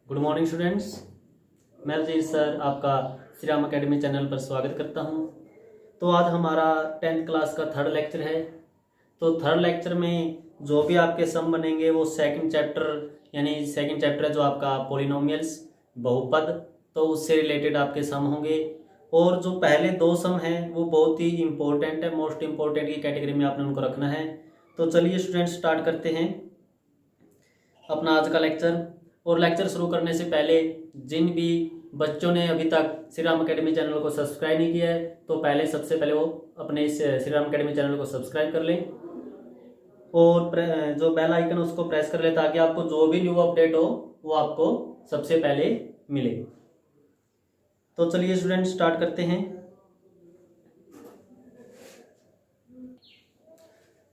Good morning students. मैं Rajit sir आपका Shri Ram academy channel पर स्वागत करता हूं। तो आज हमारा 10th क्लास का थर्ड लेक्चर है। तो थर्ड लेक्चर में जो भी आपके सम बनेंगे वो सेकंड चैप्टर है जो आपका पॉलिनोमियल्स बहुपद, तो उससे रिलेटेड आपके सम होंगे। और जो पहले दो सम हैं वो बहुत ही इंपॉर्टेंट है, मोस्ट इंपॉर्टेंट की कैटेगरी में आपने उनको रखना है। तो चलिए स्टूडेंट्स स्टार्ट करते हैं अपना आज का लेक्चर। और लेक्चर शुरू करने से पहले जिन भी बच्चों ने अभी तक श्री राम अकेडमी चैनल को सब्सक्राइब नहीं किया है तो सबसे पहले वो अपने इस श्री राम अकेडमी चैनल को सब्सक्राइब कर लें और जो बेल आइकन उसको प्रेस कर लें ताकि आपको जो भी न्यू अपडेट हो वो आपको सबसे पहले मिले। तो चलिए स्टूडेंट स्टार्ट करते हैं।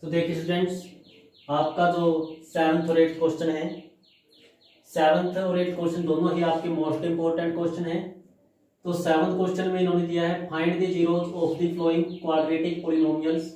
तो देखिए स्टूडेंट्स, आपका जो 7th और 8th क्वेश्चन है, 7th और 8th क्वेश्चन दोनों ही आपके मोस्ट इंपोर्टेंट क्वेश्चन है। तो 7th क्वेश्चन में इन्होंने दिया है find the zeros of the flowing quadratic polynomials.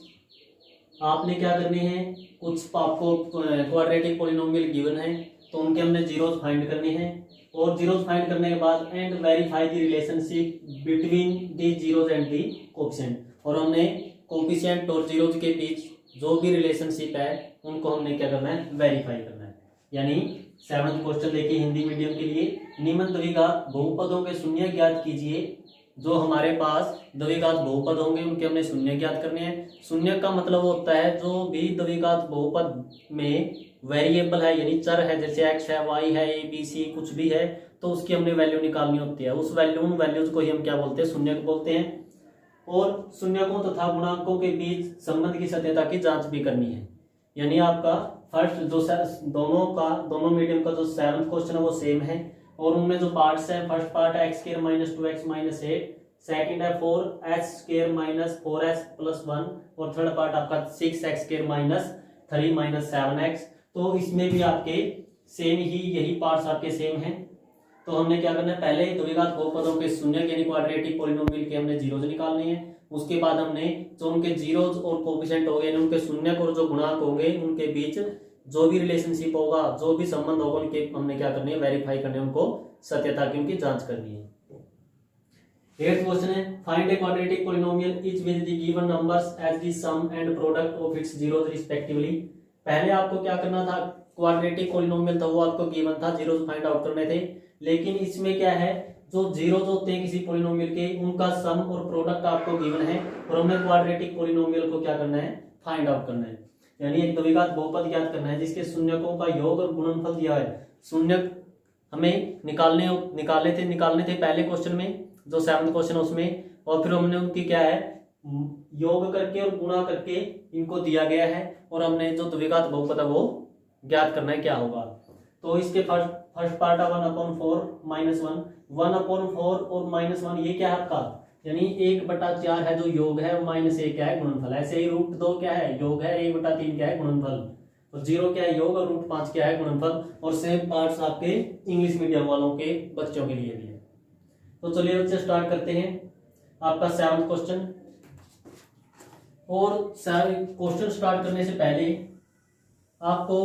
आपने क्या करने हैं, कुछ आपको क्वाड्रेटिक पॉलिनोमियल गिवन है तो उनके हमने जीरोस फाइंड करने हैं और जीरोस फाइंड करने के बाद and verify the relationship between the zeros and the coefficient. और हमने कोफिशिएंट और जीरोस के बीच जो भी रिलेशनशिप है उनको हमने क्या करना है, वेरीफाई करना है। यानी 7th क्वेश्चन देखिए हिंदी मीडियम के लिए, निम्न द्विघात बहुपदों के शून्य ज्ञात कीजिए। जो हमारे पास द्विघात बहुपद होंगे उनके हमने शून्य ज्ञात करने हैं। शून्य का मतलब होता है जो भी द्विघात बहुपद में वेरिएबल है यानी चर है, जैसे x है, y है, a b c कुछ भी है तो उसकी हमने वैल्यू निकालनी होती है। उस वैल्यूज को ही हम क्या बोलते हैं, शून्य को बोलते हैं। और शून्यकों तथा गुणांकों के बीच संबंध की सत्यता की जांच भी करनी है। यानी आपका फर्स्ट जो दोनों मीडियम का जो 7th क्वेश्चन है वो सेम है और उनमें जो पार्ट्स है, फर्स्ट पार्ट है x² - 2x - 8, सेकंड है 4s² - 4s + 1 और थर्ड पार्ट आपका 6x² - 3 - 7x। तो इसमें भी आपके सेम ही यही पार्ट्स आपके सेम हैं। तो हमने क्या करना है, पहले द्विघात बहुपदों के शून्य यानी क्वाड्रेटिक पॉलिनोमियल के हमने जीरोज निकालने हैं। उसके बाद हमने जो उनके जीरोज और कोफिशिएंट हो गए, उनके शून्य और जो गुणांक होंगे उनके बीच जो भी रिलेशनशिप होगा, जो भी संबंध होगा, उनके हमने क्या करनी है, वेरीफाई करने, उनको सत्यता की उनकी जांच करनी है। 8th क्वेश्चन है find a quadratic polynomial each with the given numbers as the sum and product of its zeros respectively. पहले आपको क्या करना था, क्वाड्रेटिक पॉलिनोमियल था वो आपको गिवन था, जीरोज फाइंड आउट करने थे। लेकिन इसमें क्या है, जो जीरोज होते हैं किसी पॉलिनोमियल के उनका सम और प्रोडक्ट आपको गिवन है और हमें क्वाड्रेटिक पॉलिनोमियल को क्या करना है, फाइंड आउट करना है। यानी एक द्विघात बहुपद ज्ञात करना है जिसके शून्यकों का योग और गुणनफल दिया है। शून्य हमें निकालने थे पहले क्वेश्चन में, जो 7th क्वेश्चन है उसमें, और फिर हमने उनकी क्या है, योग करके और गुणा करके इनको दिया गया है और हमने जो द्विघात बहुपद है वो ज्ञात करना है क्या होगा। तो इसके फर्स्ट पार्ट है 1/4 - 1, 1/4 और -1 ये क्या है आपका, यानी 1/4 है जो योग है और -1 क्या है, गुणनफल। ऐसे ही √2 क्या है, योग है, 1/3 क्या है, गुणनफल, और 0 क्या है, योग, और √5 क्या है, गुणनफल। और सेम पार्ट्स आपके इंग्लिश मीडियम वालों के बच्चों के लिए भी है। तो चलिए बच्चे स्टार्ट करते हैं आपका 7th क्वेश्चन। और क्वेश्चन स्टार्ट करने से पहले आपको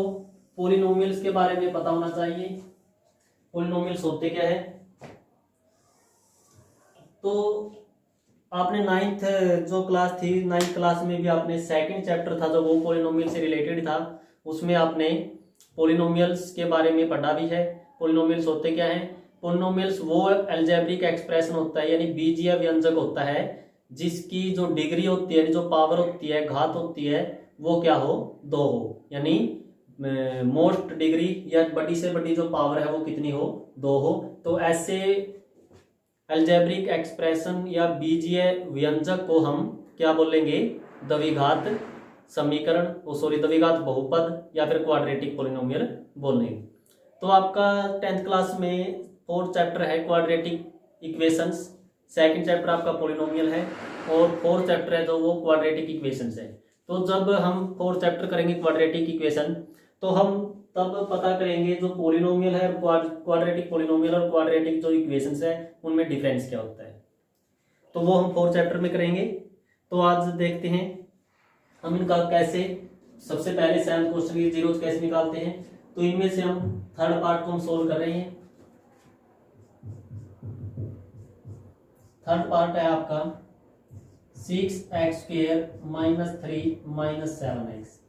पॉलिनोमियल्स के बारे में पता होना चाहिए। पॉलिनोमियल्स होते क्या है, तो आपने 9th जो क्लास थी, 9th क्लास में भी आपने सेकंड चैप्टर था जो वो पॉलिनोमियल से रिलेटेड था, उसमें आपने पॉलिनोमियल्स के बारे में पढ़ा भी है। पॉलिनोमियल्स होते क्या है, पॉलिनोमियल्स वो अलजेब्रिक एक्सप्रेशन होता है यानी बीजीय व्यंजक होता है जिसकी जो डिग्री होती है, जो पावर होती है, घात होती है, वो क्या हो, 2 हो। यानी मोस्ट डिग्री या बड़ी से बड़ी जो पावर है वो कितनी हो, 2 हो। तो ऐसे अलजेब्रिक एक्सप्रेशन या बीजीय व्यंजक को हम क्या बोलेंगे, द्विघात समीकरण, द्विघात बहुपद या फिर क्वाड्रेटिक पॉलिनोमियल बोलेंगे। तो आपका 10th क्लास में 4th चैप्टर है क्वाड्रेटिक इक्वेशंस, सेकंड चैप्टर आपका पॉलिनोमियल है और 4th चैप्टर है जो वो क्वाड्रेटिक इक्वेशंस है। तो जब हम 4th चैप्टर करेंगे क्वाड्रेटिक इक्वेशन तो हम तब पता करेंगे जो पॉलिनोमियल है, क्वाड्रेटिक पॉलिनोमियल और क्वाड्रेटिक जो इक्वेशंस है उनमें डिफरेंस क्या होता है, तो वो हम 4th चैप्टर में करेंगे। तो आज देखते हैं हम इनका कैसे, सबसे पहले 7th क्वेश्चन के जीरोज कैसे निकालते हैं। तो इनमें से हम थर्ड पार्ट को हम सोल्व कर रहे हैं। थर्ड पार्ट है आपका 6x² - 3 - 7x।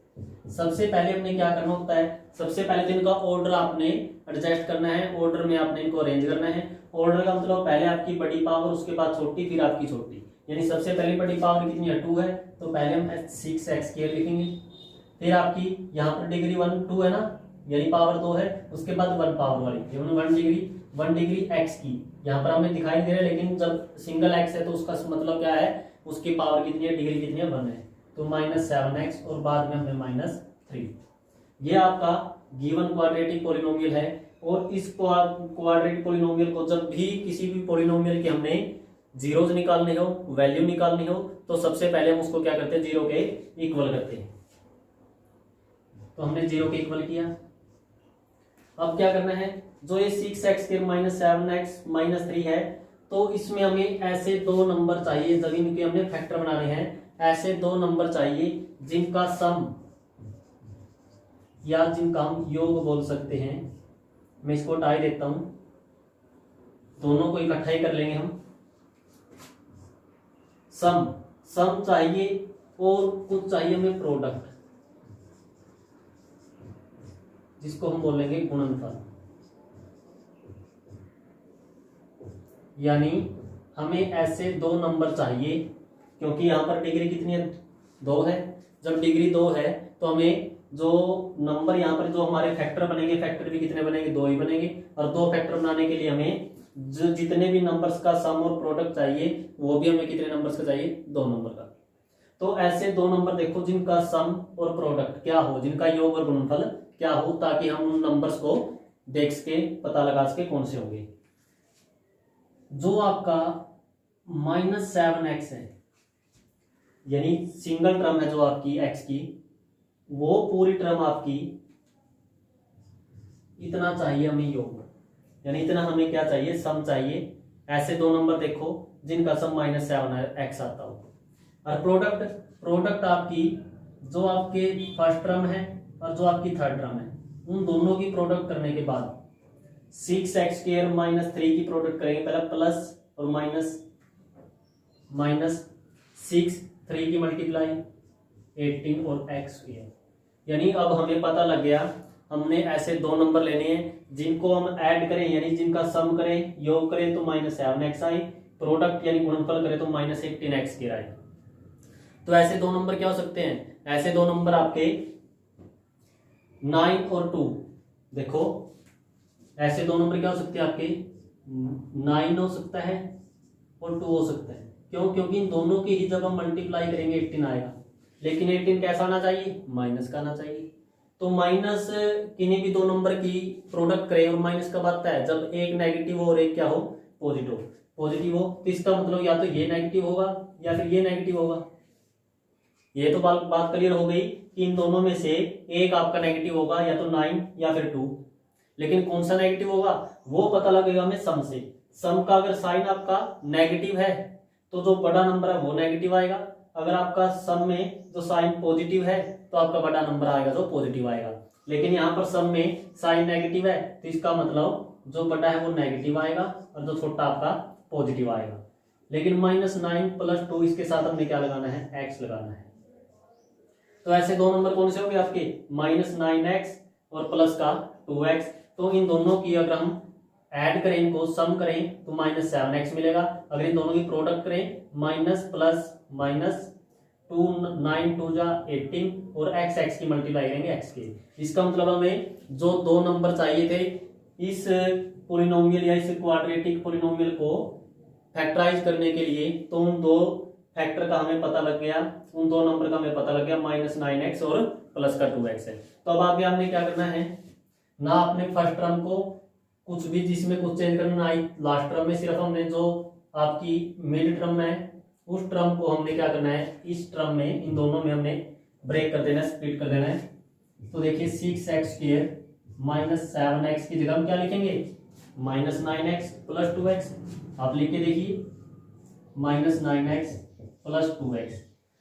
सबसे पहले हमने क्या करना होता है, सबसे पहले तो इनका ऑर्डर आपने एडजस्ट करना है, ऑर्डर में आपने इनको अरेंज करना है। ऑर्डर का मतलब पहले आपकी बड़ी पावर, उसके बाद छोटी, फिर आपकी छोटी। यानी सबसे पहले बड़ी पावर कितनी है, 2 है, तो पहले हम 6x² लिखेंगे। फिर आपकी यहाँ पर डिग्री 1 2 है ना, यानी पावर 2 है, उसके बाद 1 पावर वाली 1 डिग्री x की। यहाँ पर हमें दिखाई दे रहा है, लेकिन जब सिंगल x है तो उसका मतलब क्या है, उसकी पावर कितनी है, डिग्री कितनी है, 1 है, तो -7x और बाद में हमें -3। ये आपका गिवन क्वाड्रेटिक पॉलिनोमियल है। और इस क्वाड्रेटिक पॉलिनोमियल को जब भी किसी भी पॉलिनोमियल के हमने जीरोज निकालने हो, वैल्यू निकालनी हो, तो सबसे पहले हम उसको क्या करते हैं, 0 के इक्वल करते हैं। तो हमने 0 के इक्वल किया। अब क्या करना है, जो ये 6x² - 7x - 3 है, तो इसमें हमें ऐसे दो नंबर चाहिए, जब इनके हमने फैक्टर बनाने हैं, ऐसे दो नंबर चाहिए जिनका सम या जिनका हम योग बोल सकते हैं। मैं इसको हटा देता हूं, दोनों को इकट्ठा ही कर लेंगे हम। सम चाहिए और कुछ चाहिए हमें प्रोडक्ट, जिसको हम बोलेंगे गुणनफल। यानी हमें ऐसे दो नंबर चाहिए, क्योंकि यहां पर डिग्री कितनी है, 2 है। जब डिग्री 2 है तो हमें जो नंबर यहाँ पर जो हमारे फैक्टर बनेंगे, फैक्टर भी कितने बनेंगे, 2 ही बनेंगे। और 2 फैक्टर बनाने के लिए हमें जो जितने भी नंबर्स का सम और प्रोडक्ट चाहिए, वो भी हमें कितने नंबर्स का चाहिए, 2 नंबर का। तो ऐसे दो नंबर देखो जिनका सम और प्रोडक्ट क्या हो, जिनका योग और गुणनफल क्या हो, ताकि हम उन नंबर्स को देख सके, पता लगा सके कौन से होंगे। जो आपका -7x है, यानी सिंगल टर्म है जो आपकी x की, वो पूरी टर्म आपकी इतना चाहिए हमें योग, यानी इतना हमें क्या चाहिए, सम चाहिए। ऐसे दो नंबर देखो जिनका सम -7x आता हो। और प्रोडक्ट आपकी जो आपके फर्स्ट टर्म है और जो आपकी थर्ड टर्म है, उन दोनों की प्रोडक्ट करने के बाद 6x² - 3 की प्रोडक्ट करेंगे, पहले प्लस और माइनस 6, 3 की मल्टीप्लाई 18 और x²। यानी अब हमें पता लग गया, हमने ऐसे दो नंबर लेने हैं जिनको हम ऐड करें, यानी जिनका सम करें, योग करें तो -7x आए, प्रोडक्ट यानी गुणनफल करें तो -18x² आए। तो ऐसे दो नंबर क्या हो सकते हैं, ऐसे दो नंबर आपके 9 और 2। देखो ऐसे दो नंबर क्या हो सकते हैं आपके, 9 हो सकता है और 2 हो सकता है। क्यों, क्योंकि इन दोनों की ही जब हम मल्टीप्लाई करेंगे 18 आएगा, लेकिन 18 कैसा आना चाहिए, माइनस का आना चाहिए। तो माइनस किन्हीं भी दो नंबर की प्रोडक्ट करें और माइनस कब आता है, जब एक नेगेटिव हो और एक क्या हो, पॉजिटिव हो। तो इसका मतलब या तो ये नेगेटिव होगा या फिर ये नेगेटिव होगा। ये तो बात क्लियर हो गई कि इन दोनों में से एक आपका नेगेटिव होगा, या तो 9 या फिर 2। लेकिन कौन सा नेगेटिव होगा वो पता लगेगा हमें सम से। सम का अगर साइन आपका नेगेटिव है तो जो बड़ा नंबर है वो नेगेटिव आएगा। अगर आपका सम में जो साइन पॉजिटिव है तो आपका बड़ा नंबर आएगा जो पॉजिटिव आएगा। लेकिन यहाँ पर सम में साइन नेगेटिव है तो इसका मतलब जो बड़ा है वो नेगेटिव आएगा और जो छोटा आपका पॉजिटिव आएगा। लेकिन -9 + 2 इसके साथ हमने क्या लगाना है, x लगाना है। तो ऐसे दो नंबर कौन से हो गए आपके, -9x और प्लस का 2x। तो इन दोनों की अगर हम ऐड करें, इनको सम करें तो -7x मिलेगा। अगर इन दोनों की प्रोडक्ट करें माइनस प्लस माइनस 2 9 2 जा 18 और x की मल्टीप्लाई करेंगे x के। इसका मतलब हमें जो दो नंबर चाहिए थे इस पॉलिनोमियल या इस क्वाड्रेटिक पॉलिनोमियल को फैक्टराइज करने के लिए, तो उन दो फैक्टर का हमें पता लग गया, उन दो नंबर का हमें पता लग गया, -9x और प्लस का 2x है। तो अब आगे आपने क्या करना है, ना अपने फर्स्ट टर्म को कुछ भी जिसमें कुछ चेंज करना, ना लास्ट टर्म में, सिर्फ हमने जो आपकी मिड टर्म है उस टर्म को हमने क्या करना है, इस टर्म में इन दोनों में हमने ब्रेक कर देना है, स्प्लिट कर देना है। तो देखिए 6x² - 7x की जगह हम क्या लिखेंगे, -9x + 2x। आप लिख के देखिए -9x + 2x।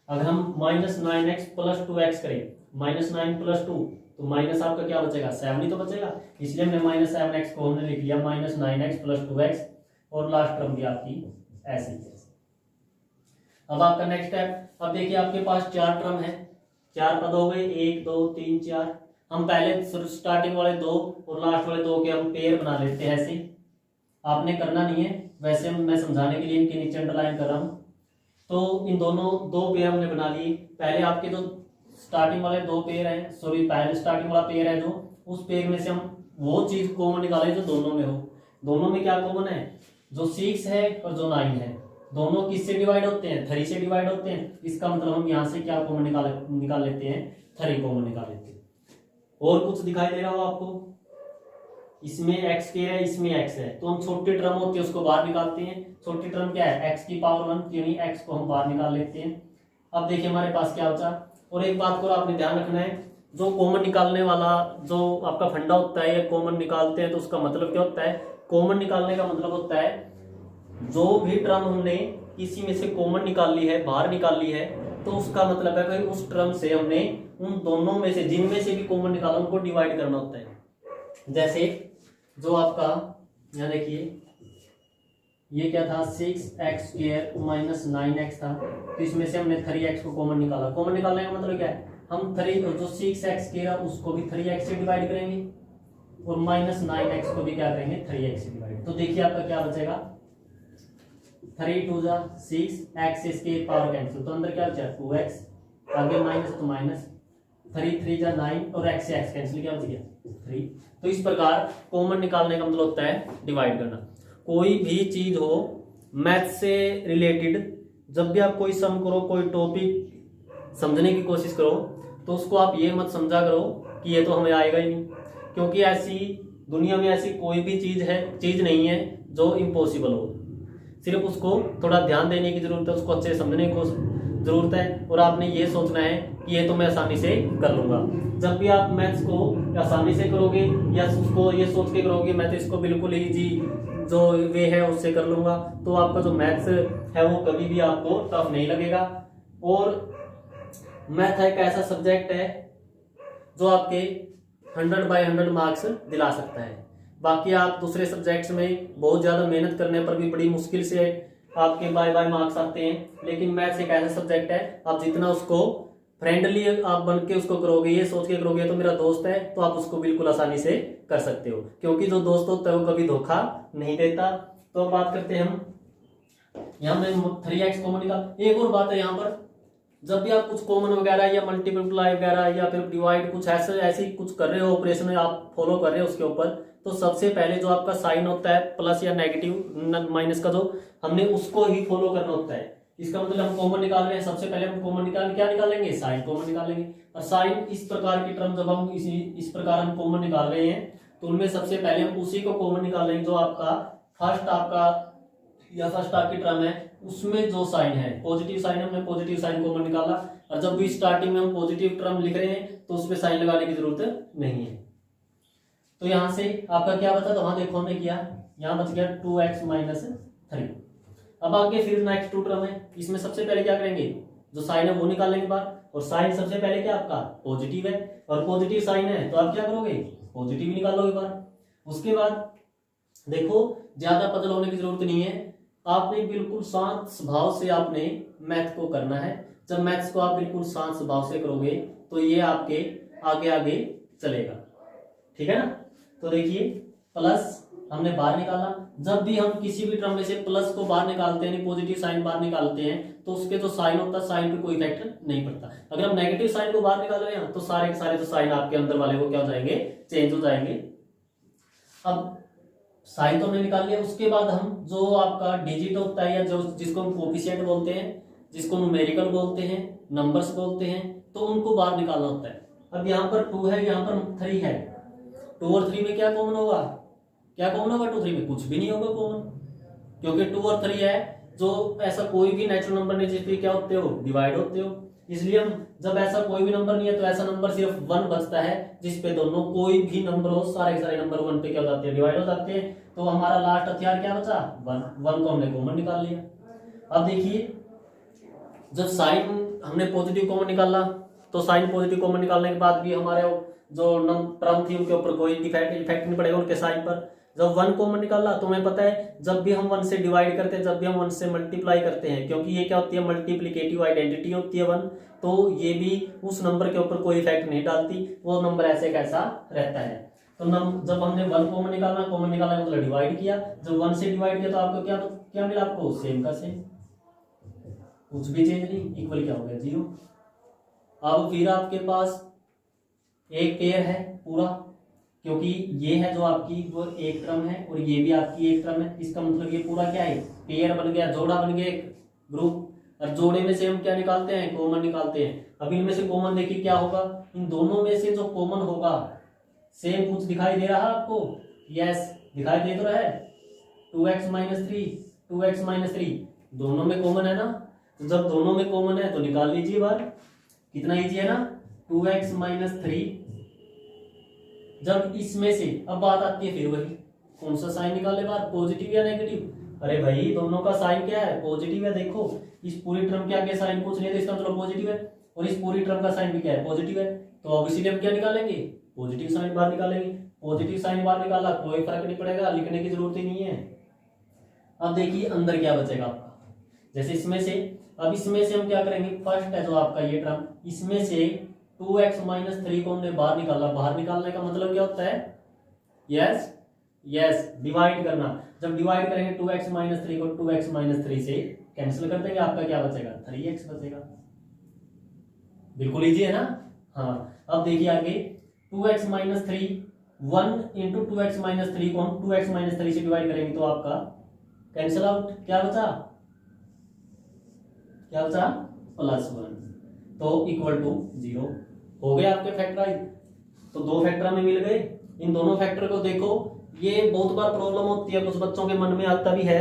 अगर हम -9x + 2x करें, -9 + 2 तो माइनस आपका क्या बचेगा, 7 ही तो बचेगा। इसलिए हमने -7x को हमने लिख लिया -9x + 2x और लास्ट टर्म भी आपकी ऐसे ही। अब आपका नेक्स्ट स्टेप, अब देखिए आपके पास 4 टर्म है, 4 पद हो गए, 1 2 3 4। हम पहले स्टार्टिंग वाले 2 और लास्ट वाले 2 के हम पेयर बना लेते हैं। ऐसे आपने करना नहीं है, वैसे मैं समझाने के लिए इनके नीचे अंडरलाइन कर रहा हूँ। तो इन दोनों 2 पेयर हमने बना लिए। पहले आपके जो स्टार्टिंग वाले 2 पेयर हैं, सॉरी पहले स्टार्टिंग वाला पेयर है जो, उस पेयर में से हम वो चीज कॉमन निकालें जो दोनों में हो। दोनों में क्या कॉमन है, जो 6 है और जो 9 है, दोनों किससे डिवाइड होते हैं, 3 से डिवाइड होते हैं। इसका मतलब हम यहाँ से क्या कॉमन निकाल लेते हैं, 3 कॉमन निकाल लेते हैं। और कुछ दिखाई दे रहा हो आपको, इसमें x के है, इसमें x है, तो हम छोटी टर्म होती है उसको बाहर निकालते हैं। छोटी टर्म क्या है, x की पावर 1, यानी x को हम बाहर निकाल लेते हैं। अब देखिए हमारे पास क्या बचा। और एक बात को आपने ध्यान रखना है, जो कॉमन निकालने वाला जो आपका फंडा होता है, या कॉमन निकालते हैं तो उसका मतलब क्या होता है, कॉमन निकालने का मतलब होता है जो भी टर्म हमने किसी में से कॉमन निकाल ली है, बाहर निकाल ली है, तो उसका मतलब है कि उस टर्म से हमने उन दोनों में से जिनमें से भी कॉमन निकाला उनको डिवाइड करना होता है। जैसे जो आपका यहाँ देखिए ये क्या था, 6x² माइनस 9x था, तो इसमें से हमने 3x को कॉमन निकाला। कॉमन निकालने का मतलब क्या है, हम 3 जो 6x² उसको भी 3x से डिवाइड करेंगे और माइनस 9x को भी क्या करेंगे, 3x से डिवाइड। तो देखिए आपका क्या बचेगा, 3 2 जा 6, x इसके पावर कैंसिल, तो अंदर क्या बचा 2x, आगे माइनस तो माइनस, 3 3 जा 9 और x से x कैंसिल, क्या बच गया 3। तो इस प्रकार कॉमन निकालने का मतलब होता है डिवाइड करना। कोई भी चीज हो मैथ से रिलेटेड, जब भी आप कोई सम करो, कोई टॉपिक समझने की कोशिश करो, तो उसको आप ये मत समझा करो कि ये तो हमें आएगा ही नहीं, क्योंकि ऐसी दुनिया में ऐसी कोई भी चीज नहीं है जो इम्पॉसिबल हो। सिर्फ उसको थोड़ा ध्यान देने की जरूरत है, उसको अच्छे से समझने की जरूरत है, और आपने ये सोचना है कि ये तो मैं आसानी से कर लूंगा। जब भी आप मैथ्स को आसानी से करोगे या उसको ये सोच के करोगे मैं तो इसको बिल्कुल इजी जो वे है उससे कर लूंगा, तो आपका जो मैथ्स है वो कभी भी आपको टफ नहीं लगेगा। और मैथ एक ऐसा सब्जेक्ट है जो आपके 100/100 मार्क्स दिला सकता है। बाकी आप दूसरे सब्जेक्ट्स में बहुत ज्यादा मेहनत करने पर भी बड़ी मुश्किल से आपके बाय मार्क्स आते हैं, लेकिन मैथ्स एक ऐसा सब्जेक्ट है आप जितना उसको फ्रेंडली आप बन के उसको करोगे, ये सोच के करोगे तो मेरा दोस्त है, तो आप उसको बिल्कुल आसानी से कर सकते हो, क्योंकि जो दोस्त होता है वो कभी धोखा नहीं देता। तो अब बात करते हैं हम, यहाँ में 3x कॉमन निकाल। एक और बात है यहाँ पर, जब भी आप कुछ कॉमन वगैरह या मल्टीप्लाई वगैरह या फिर डिवाइड कुछ ऐसे कुछ कर रहे हो, ऑपरेशन में आप फॉलो कर रहे हो उसके ऊपर, तो सबसे पहले जो आपका साइन होता है प्लस या नेगेटिव माइनस का, जो हमने उसको ही फॉलो करना होता है। इसका मतलब हम कॉमन निकाल रहे हैं, सबसे पहले हम कॉमन क्या निकालेंगे, साइन कॉमन निकालेंगे। और साइन इस प्रकार की टर्म जब हम इस प्रकार हम कॉमन निकाल रहे हैं, तो उनमें सबसे पहले हम उसी को कॉमन निकालेंगे जो आपका फर्स्ट आपकी टर्म है, उसमें जो साइन है पॉजिटिव साइन है, हमने पॉजिटिव साइन कॉमन निकाला। और जब भी स्टार्टिंग में हम पॉजिटिव टर्म लिख रहे हैं तो उसमें साइन लगाने की जरूरत नहीं है। तो यहां से आपका क्या बचा, तो वहां देखो हमने किया, यहां बच गया 2x माइनस 3। अब आगे फिर नेक्स्ट 2 टर्म है, इसमें सबसे पहले क्या करेंगे, जो साइन है वो निकालेंगे बाहर, और साइन सबसे पहले क्या आपका पॉजिटिव है, और पॉजिटिव साइन है तो आप क्या करोगे, पॉजिटिव ही निकालोगे बाहर। उसके बाद देखो ज्यादा पजल होने की जरूरत नहीं है, आपने बिल्कुल शांत स्वभाव से आपने मैथ को करना है। जब मैथ्स को आप बिल्कुल शांत स्वभाव से करोगे तो ये आपके आगे आगे चलेगा, ठीक है ना। तो देखिए प्लस हमने बाहर निकाला, जब भी हम किसी भी टर्म में से प्लस को बाहर निकालते हैं, पॉजिटिव साइन बाहर निकालते हैं, तो उसके जो साइन होता है साइन पे कोई इफेक्ट नहीं पड़ता। अगर हम नेगेटिव साइन को बाहर निकाल रहे हैं तो सारे के सारे जो साइन आपके अंदर वाले वो क्या हो जाएंगे, चेंज हो जाएंगे। अब साइन तो हमने निकाल लिया, उसके बाद हम जो आपका डिजिट होता है या जो जिसको हम कोफिशिएंट बोलते हैं, जिसको न्यूमेरिकल बोलते हैं, नंबर्स बोलते हैं, तो उनको बाहर निकालना होता है। अब यहाँ पर 2 है, यहाँ पर 3 है, 2 और 3 में क्या कॉमन होगा, क्या कॉमन होगा, 2 3 में कुछ भी नहीं होगा कॉमन, क्योंकि 2 और 3 है, जो ऐसा कोई भी नेचुरल नंबर नहीं जिसपे क्या होते हो, डिवाइड होते हो। इसलिए हम जब ऐसा कोई भी नंबर नहीं है तो ऐसा नंबर सिर्फ 1 बचता है जिसपे दोनों कोई भी नंबर हो, सारे सारे नंबर 1 पे क्या हो जाते हैं, डिवाइड हो जाते हैं। तो हमारा लास्ट हथियार क्या बचा, 1 को हमने कॉमन निकाल लिया। अब देखिए जब साइन हमने पॉजिटिव कॉमन निकाला, तो साइन पॉजिटिव कॉमन निकालने के बाद भी हमारे जो टर्म थी उनके ऊपर कोई इफेक्ट नहीं पड़ेगा उनके साइन पर। जब 1 कॉमन निकाला तो हमें पता है जब भी हम 1 से डिवाइड करते हैं, जब भी हम 1 से मल्टीप्लाई करते हैं, क्योंकि ये क्या होती है, मल्टीप्लिकेटिव आइडेंटिटी होती है 1, तो ये भी उस नंबर के ऊपर कोई इफेक्ट नहीं डालती, वो नंबर ऐसे कैसा रहता है। तो जब हमने 1 कॉमन निकाला मतलब डिवाइड किया, जब 1 से डिवाइड किया तो आपको क्या क्या मिला, आपको सेम का सेम, कुछ भी चेंज नहीं, इक्वल क्या हो गया 0। अब फिर आपके पास एक पेयर है पूरा, क्योंकि ये है जो आपकी वो एक टर्म है और ये भी आपकी एक टर्म है, इसका मतलब ये पूरा क्या है, पेयर बन गया, जोड़ा बन गया, एक ग्रुप। और जोड़े में से हम क्या निकालते हैं, कॉमन निकालते हैं। अब इनमें से कॉमन देखिए क्या होगा, इन दोनों में से जो कॉमन होगा, सेम कुछ दिखाई दे रहा है आपको, यस दिखाई दे तो रहा है, 2x माइनस 3 दोनों में कॉमन है ना, तो जब दोनों में कॉमन है तो निकाल लीजिए बाहर, कितना इजी है ना, 2x माइनस 3। जब इसमें से अब बात आती है फिर वही, कौन सा साइन निकाले बाहर, पॉजिटिव या नेगेटिव। अरे भाई दोनों का साइन क्या है, पॉजिटिव है। देखो इस पूरी टर्म के आगे साइन कुछ नहीं है तो इसका मतलब पॉजिटिव है, और इस पूरी टर्म का साइन भी क्या है, पॉजिटिव है। तो अब इसीलिए हम क्या निकालेंगे, पॉजिटिव साइन बाहर निकालेंगे। पॉजिटिव साइन बाहर निकाला, कोई फर्क नहीं पड़ेगा, लिखने की जरूरत ही नहीं है। अब देखिए अंदर क्या बचेगा आपका, जैसे इसमें से, अब इसमें से हम क्या करेंगे, फर्स्ट है जो आपका ये टर्म, इसमें से 2x माइनस 3 को हमने बाहर निकाला। बाहर निकालने का मतलब क्या होता है, यस डिवाइड करना। जब डिवाइड करेंगे 2x माइनस 3 को 2x माइनस 3 से कैंसिल कर देंगे, आपका क्या बचेगा, 3x बचेगा। बिल्कुल इजी है ना। हाँ अब देखिए आगे, 2x minus 3, 1 into 2x minus 3 को हम 2x माइनस 3 से डिवाइड करेंगे तो आपका कैंसिल आउट, क्या बचा +1, तो इक्वल टू 0 हो गया आपके फैक्टराइज। तो दो फैक्टर हमें मिल गए। इन दोनों फैक्टर को देखो, ये बहुत बार प्रॉब्लम होती है, कुछ बच्चों के मन में आता भी है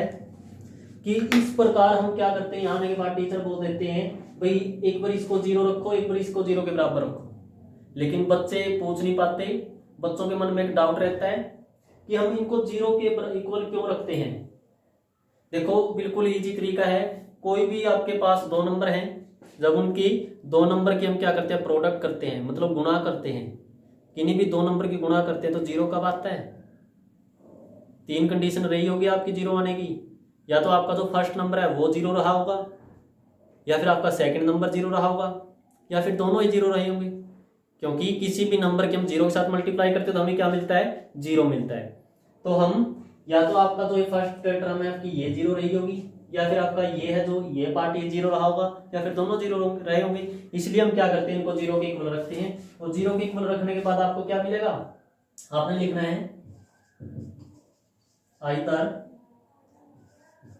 कि इस प्रकार हम क्या करते हैं, यहाँ आने के बाद टीचर बोल देते हैं भाई एक बार इसको 0 रखो, एक बार इसको 0 के बराबर रखो, लेकिन बच्चे पूछ नहीं पाते। बच्चों के मन में एक डाउट रहता है कि हम इनको 0 के इक्वल क्यों रखते हैं। देखो बिल्कुल इजी तरीका है, कोई भी आपके पास दो नंबर हैं, जब उनकी दो नंबर की हम क्या करते हैं, प्रोडक्ट करते हैं, मतलब गुणा करते हैं, किन्हीं भी दो नंबर की गुणा करते हैं तो 0 कब आता है। 3 कंडीशन रही होगी आपकी 0 आने की, या तो आपका जो फर्स्ट नंबर है वो 0 रहा होगा, या फिर आपका सेकंड नंबर 0 रहा होगा, या फिर दोनों ही 0 रहे होंगे। क्योंकि किसी भी नंबर के हम 0 के साथ मल्टीप्लाई करते हैं तो हमें क्या मिलता है, 0 मिलता है। तो हम या तो आपका जो फर्स्ट टर्म है आपकी ये 0 रही होगी, या फिर आपका ये है जो ये पार्ट ये 0 रहा होगा, या फिर दोनों 0 रहे होंगे। इसलिए हम क्या करते हैं, इनको 0 के इक्वल रखते हैं। और 0 के इक्वल रखने के बाद आपको क्या मिलेगा, आपने लिखना है either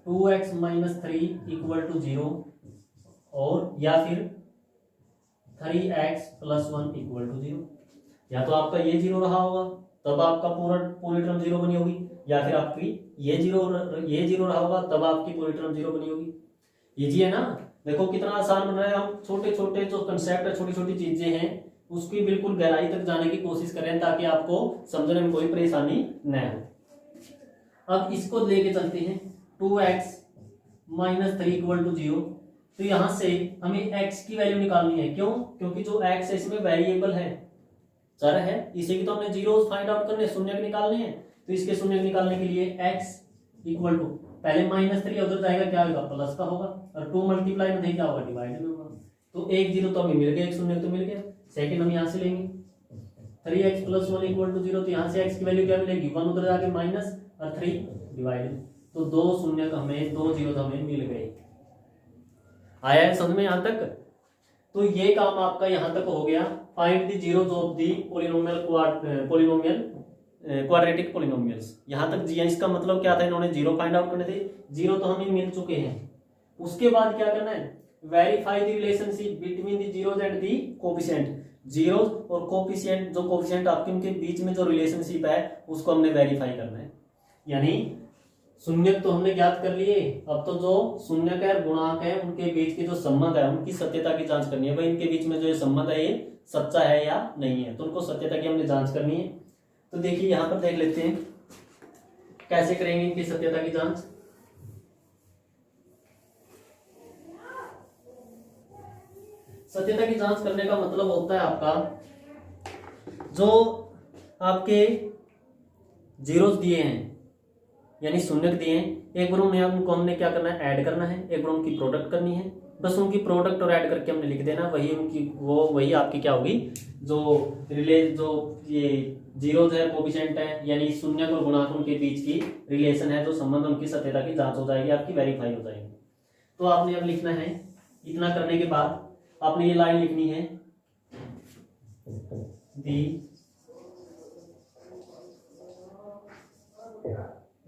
2x minus 3 equal to 0, और या फिर 3x प्लस 1 इक्वल टू 0। या तो आपका ये 0 रहा होगा तब आपका पूरी टर्म 0 बनी होगी, या फिर आपकी ये 0 रहा होगा तब आपकी पूरी टर्म 0 बनी होगी। इजी है ना। देखो कितना आसान बन रहा है। हम छोटे छोटे जो कंसेप्ट है, छोटी छोटी चीजें हैं, उसकी बिल्कुल गहराई तक जाने की कोशिश करें ताकि आपको समझने में कोई परेशानी न हो। अब इसको लेके चलते हैं 2x माइनस 3 इक्वल टू 0। तो यहां से हमें x की वैल्यू निकालनी है। क्यों? क्योंकि जो x है इसमें वेरिएबल है, चर है, इसे की तो हमने जीरोस फाइंड आउट करने, शून्य निकालने हैं। तो इसके शून्य निकालने के लिए x इक्वल टू पहले -3 उधर जाएगा, क्या होगा, प्लस का होगा, और 2 मल्टीप्लाई में नहीं क्या होगा, डिवाइड में होगा। तो एक 0 तो हमें मिल गया, एक शून्य तो मिल गया। सेकंड हम यहाँ से लेंगे 3x प्लस 1 इक्वल टू 0। तो यहाँ से x की वैल्यू क्या मिलेगी, 1 उधर जाके माइनस और 3 डिवाइड। तो 2 शून्य का हमें 2 0 हमें मिल गए। आया है समझ में यहाँ तक? तो ये काम आपका यहाँ तक हो गया। Find the zeros of the polynomial quadratic polynomials. यहाँ तक जी, इसका मतलब क्या था, इन्होंने 0 फाइंड आउट करने थे। 0 तो हमें मिल चुके हैं। उसके बाद क्या करना है, verify the relationship between the zeros and the coefficient. Zeros और कोफिशिएंट, जो कोफिशिएंट आपके उनके बीच में जो रिलेशनशिप है उसको हमने वेरीफाई करना है। यानी शून्य तो हमने ज्ञात कर लिए, अब तो जो शून्य का गुणांक है उनके बीच के जो संबंध है उनकी सत्यता की जांच करनी है। भाई इनके बीच में जो ये संबंध है ये सच्चा है या नहीं है, तो उनको सत्यता की हमने जांच करनी है। तो देखिए यहां पर देख लेते हैं कैसे करेंगे इनकी सत्यता की जांच। सत्यता की जांच करने का मतलब होता है आपका जो आपके जीरोस दिए हैं यानी शून्य दिए हैं, एक बार उनको हमने क्या करना है, ऐड करना है, एक बार उनकी प्रोडक्ट करनी है, बस उनकी प्रोडक्ट और ऐड करके हमने लिख देना, वही उनकी वही आपकी क्या होगी, जो ये जीरो है कोफिशिएंट है यानी शून्य और गुणांक उनके बीच की रिलेशन है, जो संबंध उनकी सत्यता की जांच हो जाएगी, आपकी वेरीफाई हो जाएगी। तो आपने अब लिखना है, इतना करने के बाद आपने ये लाइन लिखनी है, the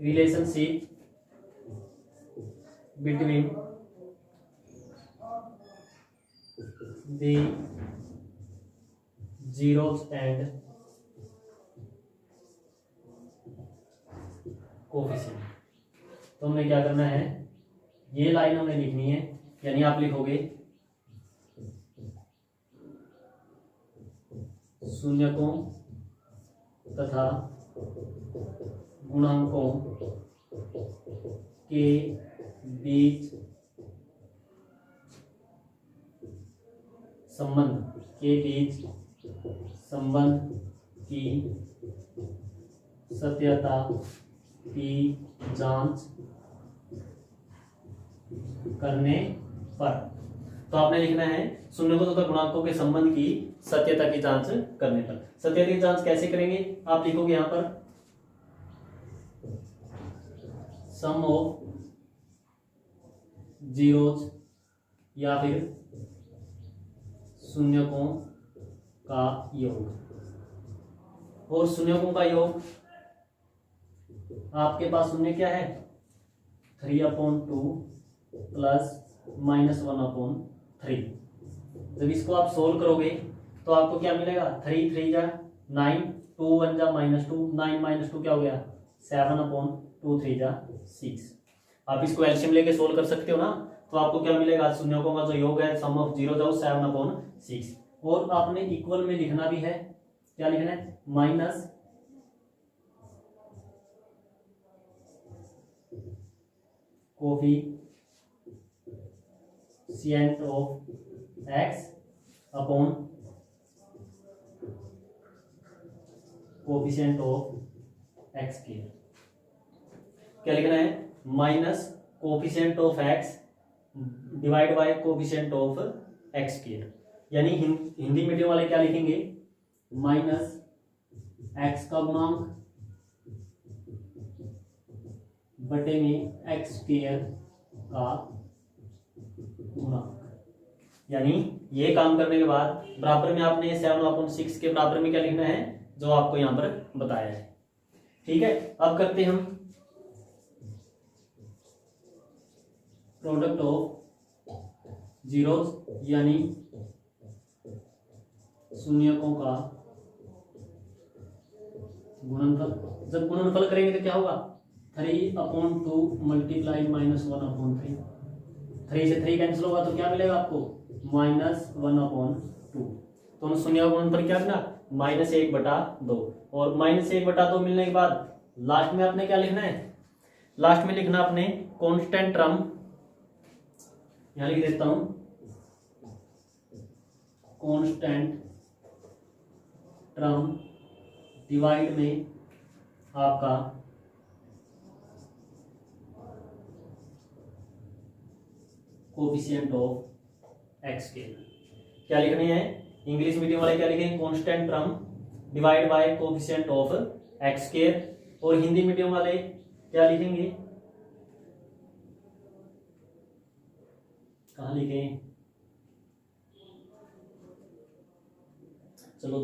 relationship between the zeros and coefficient. तो हमें क्या करना है, ये लाइन हमें लिखनी है, यानी आप लिखोगे शून्यकों तथा गुणांकों के बीच संबंध की सत्यता की जांच करने पर। तो आपने लिखना है शून्यकों तथा गुणांकों के संबंध की सत्यता की जांच करने पर। सत्यता की जांच कैसे करेंगे, आप लिखोगे यहां पर सम ऑफ जीरोज या फिर शून्यकों का योग, और शून्यकों का योग आपके पास शून्य क्या है, 3/2 प्लस -1/3। जब इसको आप सोल्व करोगे तो आपको क्या मिलेगा, 3 3 जा 9, 2 1 जा -2, 9 -2 क्या हो गया 7/2, 3 जा 6। आप इसको एलसीएम लेके सोल्व कर सकते हो ना, तो आपको क्या मिलेगा, शून्यकों का जो योग है सम ऑफ जीरो जाओ 7/6। और आपने इक्वल में लिखना भी है, क्या लिखना है, minus coefficient of x upon coefficient of x square. क्या लिखना है, minus coefficient of x divide by coefficient of x square. यानी हिंदी मीडियम वाले क्या लिखेंगे, माइनस एक्स का गुणांक बटे में एक्स स्क्वायर का गुणांक। यानी ये काम करने के बाद बराबर में आपने 7/6 के बराबर में क्या लिखना है, जो आपको यहां पर बताया है। ठीक है, अब करते हैं हम प्रोडक्ट ऑफ जीरोस यानी शून्यकों का गुणनफल। जब गुणनफल करेंगे तो क्या होगा, 3/2 मल्टीप्लाई -1/3। 3 से 3 कैंसिल होगा तो क्या मिलेगा आपको, -1/2। तो हम शून्य का गुणनफल क्या करना, -1/2। और -1/2 मिलने के बाद लास्ट में आपने क्या लिखना है, लास्ट में लिखना आपने कांस्टेंट टर्म, यहां लिख देता हूं कांस्टेंट टर्म डिवाइड में आपका कोफिशिएंट ऑफ एक्स स्क्वायर। क्या लिखने हैं, इंग्लिश मीडियम वाले क्या लिखेंगे, constant term divide by coefficient of x square, और हिंदी मीडियम वाले क्या लिखेंगे, कहाँ लिखें, चलो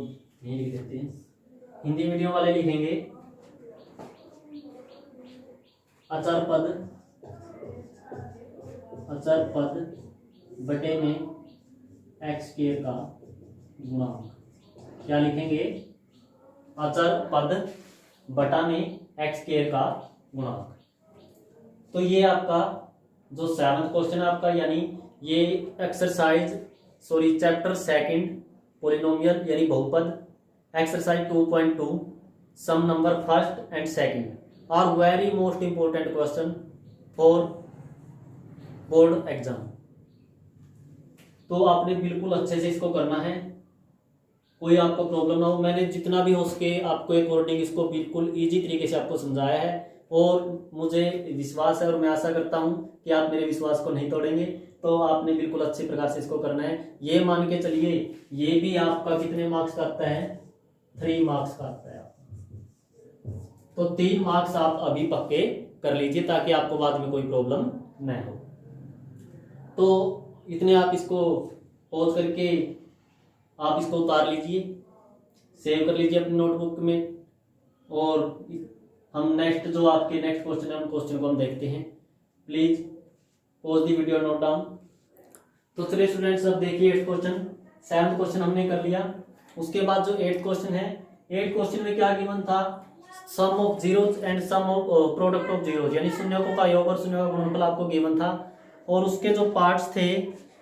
यही लिख देते हैं। हिंदी मीडियम वाले लिखेंगे अचर पद बटे में एक्स स्क्वायर का गुणांक। क्या लिखेंगे, अचर पद बटा में एक्स स्क्वायर का गुणांक। तो ये आपका जो 7वां क्वेश्चन है आपका, यानी ये चैप्टर 2 पॉलिनोमियल यानी बहुपद, exercise 2.2 sum number first and second are very most important question for board exam. तो आपने बिल्कुल अच्छे से इसको करना है कोई आपको प्रॉब्लम ना हो। मैंने जितना भी हो सके आपको अकॉर्डिंग इसको बिल्कुल ईजी तरीके से आपको समझाया है और मुझे विश्वास है और मैं आशा करता हूँ कि आप मेरे विश्वास को नहीं तोड़ेंगे। तो आपने बिल्कुल अच्छे प्रकार से इसको करना है। ये मान के चलिए ये भी आपका कितने मार्क्स का आता है, 3 मार्क्स का आता है। तो 3 मार्क्स आप अभी पक्के कर लीजिए ताकि आपको बाद में कोई प्रॉब्लम न हो। तो इतने आप इसको पॉज करके आप इसको उतार लीजिए, सेव कर लीजिए अपनी नोटबुक में और हम नेक्स्ट जो आपके नेक्स्ट क्वेश्चन है उन क्वेश्चन को हम देखते हैं। Please pause the video, note down. तो चलिए स्टूडेंट्स, अब देखिए 8th क्वेश्चन। 7th क्वेश्चन हमने कर लिया। उसके बाद जो 8th क्वेश्चन है, 8th क्वेश्चन में क्या गिवन था, sum of zeros and sum of product of zeros, यानी शून्यकों का योग और शून्यकों का गुणनफल आपको गिवन था। और उसके जो पार्ट्स थे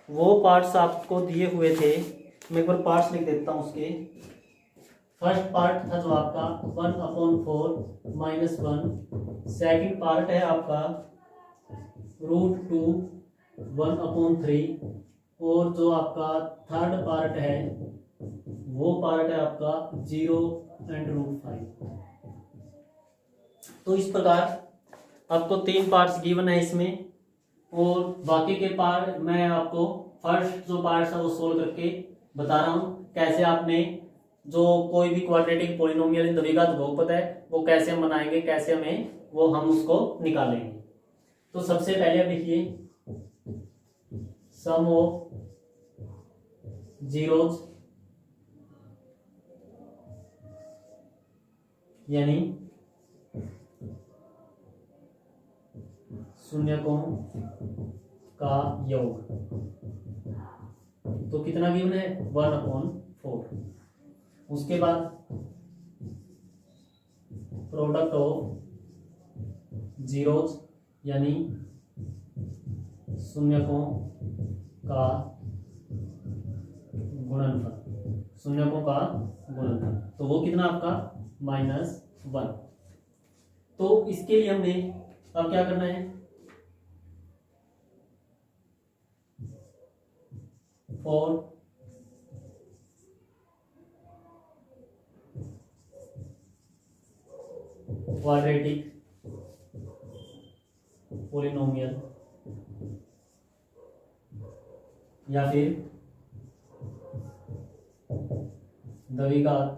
वो पार्ट्स आपको दिए हुए थे। मैं एक बार पार्ट्स लिख देता हूँ उसके। फर्स्ट पार्ट था जो आपका 1/4 माइनस 1। सेकेंड पार्ट है आपका √2 1/3। और जो आपका थर्ड पार्ट है वो पार्ट है आपका 0 एंड √5। तो इस प्रकार आपको 3 पार्ट्स गिवन है इसमें और बाकी के पार्ट मैं आपको फर्स्ट जो पार्ट्स है वो सोल्व करके बता रहा हूँ कैसे आपने जो कोई भी क्वाड्रेटिक पॉलिनोमियल द्विघात बहुपद है वो कैसे हम बनाएंगे, कैसे हम उसको निकालेंगे। तो सबसे पहले देखिए सम ऑफ जीरोज यानी शून्यकों का योग। तो कितना गिवन है 1/4। उसके बाद प्रोडक्ट ऑफ जीरोज यानी शून्यकों का गुणनफल, शून्यकों का गुणनफल। तो वो कितना आपका -1। तो इसके लिए हमने अब क्या करना है, फॉर क्वाड्रेटिक पॉलिनोमियल या फिर द्विघात,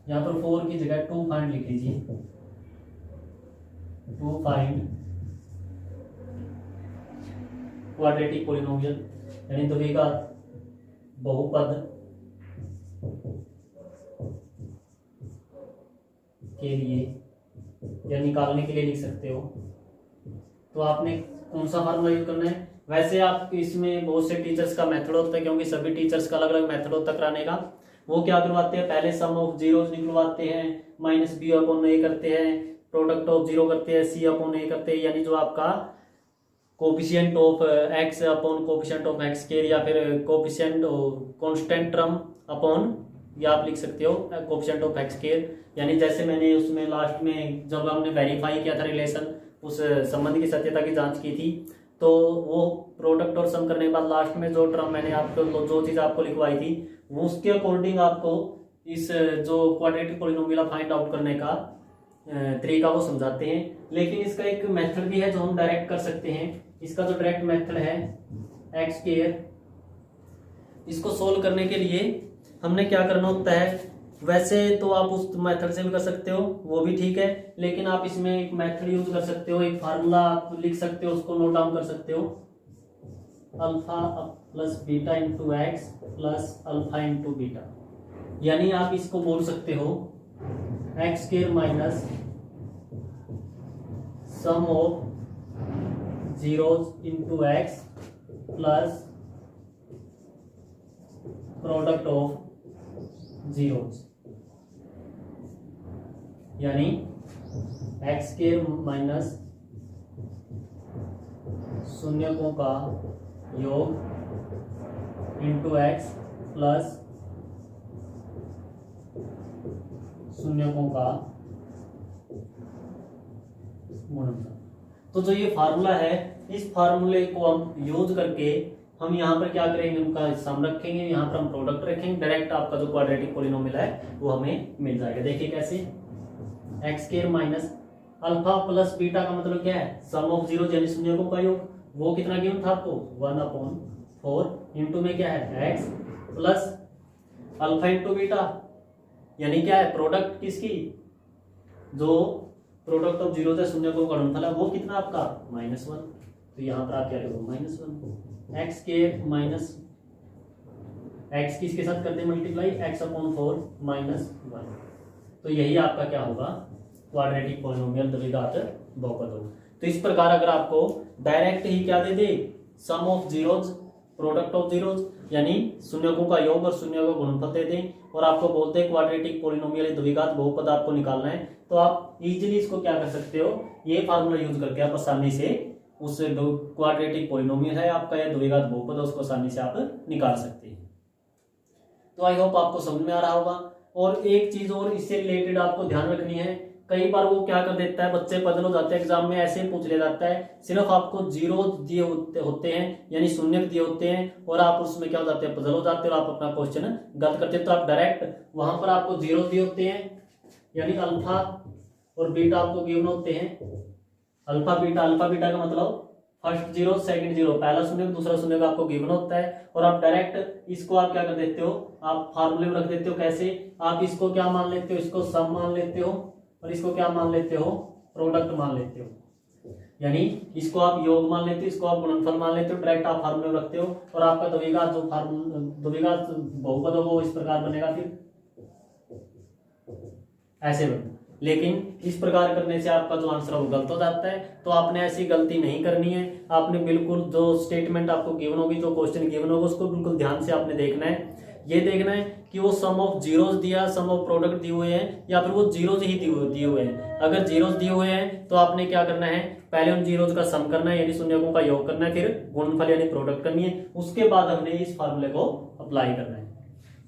यहां पर 4 की जगह 2 फाइंड लिख लीजिए। 2 फाइंड क्वाड्रेटिक पॉलिनोमियल यानी द्विघात बहुपद के लिए या निकालने के लिए लिख सकते हो। तो आपने कौन सा फार्मूला यूज करना है, वैसे आप इसमें बहुत से टीचर्स का मेथड होता है क्योंकि सभी टीचर्स का अलग अलग मेथड होता है कराने का। वो क्या करवाते हैं, पहले सम ऑफ जीरोज निकलवाते हैं, -b/a करते हैं, प्रोडक्ट ऑफ जीरो करते हैं, c/a करते हैं, यानी जो आपका coefficient of x upon coefficient of x square या फिर कोफिशिएंट कांस्टेंट टर्म अपॉन, या आप लिख सकते हो कोफिशिएंट ऑफ x स्क्वायर। यानी जैसे मैंने उसमें लास्ट में जब हमने वेरीफाई किया था रिलेशन, उस संबंध की सत्यता की जांच की थी, तो वो प्रोडक्ट और सम करने के बाद लास्ट में जो टर्म मैंने आपको जो चीज़ आपको लिखवाई थी वो उसके अकॉर्डिंग आपको इस जो क्वाड्रेटिक पॉलिनोमियल फाइंड आउट करने का तरीका वो समझाते हैं। लेकिन इसका एक मेथड भी है जो हम डायरेक्ट कर सकते हैं। इसका जो डायरेक्ट मेथड है x स्क्वायर, इसको सोल्व करने के लिए हमने क्या करना होता है, वैसे तो आप उस मेथड से भी कर सकते हो, वो भी ठीक है, लेकिन आप इसमें एक मेथड यूज कर सकते हो, एक फार्मूला आप लिख सकते हो, उसको नोट डाउन कर सकते हो, alpha plus beta into x plus alpha into beta. यानी आप इसको बोल सकते हो x square minus sum of zeros into x plus product of zeros, यानी एक्स स्क्वायर माइनस शून्यकों का योग इंटू एक्स प्लस शून्यकों का गुणनफल। तो जो ये फार्मूला है, इस फार्मूले को हम यूज करके हम यहाँ पर क्या करेंगे, उनका सम रखेंगे, यहाँ पर हम प्रोडक्ट रखेंगे, डायरेक्ट आपका जो क्वाड्रेटिक पॉलिनोमियल है वो हमें मिल जाएगा। देखिए कैसे, x square minus alpha plus beta का मतलब क्या है, सम ऑफ जीरो यानी शून्यकों का योग। वो कितना गिवन था आपको, 1/4 इंटू में क्या है x plus alpha into beta, यानी क्या है प्रोडक्ट किसकी, जो प्रोडक्ट ऑफ जीरो से शून्यकों का गुणनफल है वो कितना आपका -1। तो यहाँ पर आप क्या लिखो -1 एक्स स्क्वायर माइनस एक्स किसके साथ करते हैं मल्टीप्लाई, x/4 -1। तो यही आपका क्या होगा, क्वाड्रेटिक पॉलिनोमियल द्विघात बहुपद होगा। तो इस प्रकार अगर आपको डायरेक्ट ही क्या दे दे, sum of zeros product of zeros यानी शून्यकों का योग और शून्य का गुणनफल दे दें, और आपको बोलते हैं क्वाड्रेटिक पॉलिनोमियल द्विघात बहुपद आपको निकालना है, तो आप इजीली इसको क्या कर सकते हो, ये फार्मूला यूज करके आप आसानी से उस क्वाड्रेटिक पॉलिनोमियल है आपका या द्विघात बहुपद है उसको आसानी से आप निकाल सकते हैं। तो आई होप आपको समझ में आ रहा होगा। और एक चीज और इससे रिलेटेड आपको ध्यान रखनी है, कई बार वो क्या कर देता है, बच्चे पजल हो जाते हैं एग्जाम में, ऐसे पूछ ले जाता है, सिर्फ आपको जीरो दिए होते हैं यानी शून्य दिए होते हैं, और आप उसमें क्या हो जाते हैं, पजल हो जाते हैं और आप अपना क्वेश्चन गलत करते हैं। तो आप डायरेक्ट वहां पर आपको जीरो दिए होते हैं यानी अल्फा और बीटा आपको गिवन होते हैं, अल्फा बीटा का मतलब फर्स्ट जीरो सेकंड जीरो, पहला शून्य दूसरा शून्य का आपको गिवन होता है, और आप डायरेक्ट इसको आप क्या कर देते हो, आप फार्मूले में रख देते हो। कैसे, आप इसको क्या मान लेते हो, इसको सम मान लेते हो, और इसको क्या मान लेते हो, प्रोडक्ट मान लेते हो, यानी इसको आप योग मान लेते हो, इसको आप गुणनफल मान लेते हो, डायरेक्ट आप फार्मूले में रखते हो, और आपका द्विघात जो द्विघात बहुपद होगा वो इस प्रकार बनेगा, फिर ऐसे बनेगा। लेकिन इस प्रकार करने से आपका जो आंसर है वो गलत हो जाता है, तो आपने ऐसी गलती नहीं करनी है। आपने बिल्कुल जो स्टेटमेंट आपको गिवन होगी, जो क्वेश्चन गिवन होगा, उसको बिल्कुल ध्यान से आपने देखना है। ये देखना है कि वो सम ऑफ जीरोस दिया, सम ऑफ प्रोडक्ट दिए हुए हैं, या फिर वो जीरोस ही दिए हुए हैं। अगर जीरोस दिए हुए हैं तो आपने क्या करना है, पहले उन जीरोस का सम करना है यानी शून्यकों का योग करना है, फिर गुणनफल यानी प्रोडक्ट करनी है, उसके बाद हमने इस फार्मूले को अप्लाई करना है।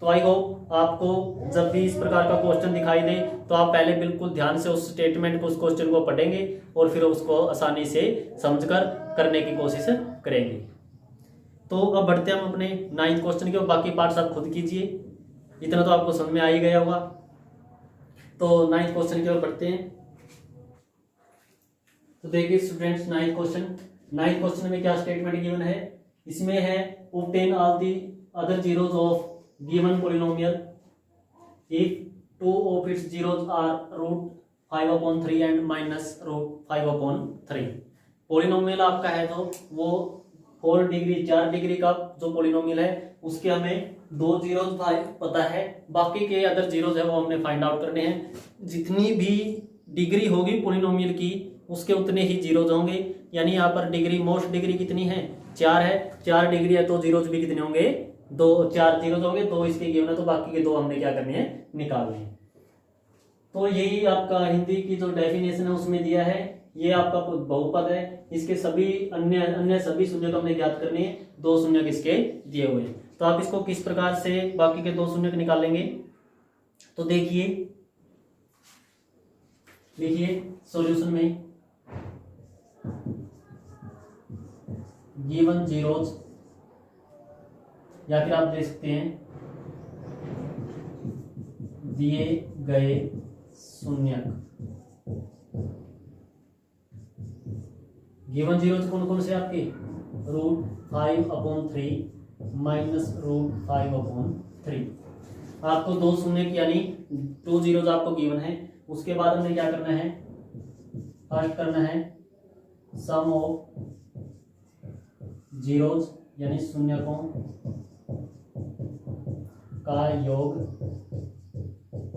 तो आई होप आपको जब भी इस प्रकार का क्वेश्चन दिखाई दे तो आप पहले बिल्कुल ध्यान से उस स्टेटमेंट को, उस क्वेश्चन को पढ़ेंगे और फिर उसको आसानी से समझकर करने की कोशिश करेंगे। तो अब बढ़ते हैं हम अपने 9th क्वेश्चन के, बाकी पार्ट्स आप खुद कीजिए, इतना तो आपको समझ में आ ही गया होगा। तो 9th क्वेश्चन की ओर बढ़ते हैं। तो देखिए स्टूडेंट्स, 9th क्वेश्चन में क्या स्टेटमेंट गिवन है, इसमें है obtain all the other zeros of given polynomial if two of its zeros are √5/3 and -√5/3। Polynomial आपका है जो वो 4 डिग्री का जो पोलिनोमियल है उसके हमें 2 जीरोस पता है, बाकी के अदर जीरोस है वो हमने फाइंड आउट करने हैं। जितनी भी डिग्री होगी पोलिनोमियल की उसके उतने ही जीरोस होंगे, यानी यहाँ पर डिग्री, मोस्ट डिग्री कितनी है, 4 है, 4 डिग्री है तो जीरोस भी कितने होंगे, 4 जीरो होंगे, 2 इसके गिवन है तो बाकी के 2 हमने क्या करने हैं, निकालने हैं। तो यही आपका हिंदी की जो डेफिनेशन है उसमें दिया है, ये आपका बहुपद है, इसके सभी अन्य सभी शून्य को हमने ज्ञात करने हैं, 2 शून्य किसके दिए हुए हैं। तो आप इसको किस प्रकार से बाकी के 2 शून्य निकालेंगे, तो देखिए सॉल्यूशन में गिवन जीरोज, या फिर आप देख सकते हैं दिए गए शून्य। गिवन जीरोज कौन कौन से आपके, √5/3 -√5/3। आपको 2 शून्य यानी 2 जीरोज आपको गिवन है, उसके बाद हमें क्या करना है, फर्स्ट करना है सम ऑफ जीरोज यानी शून्यकों का योग,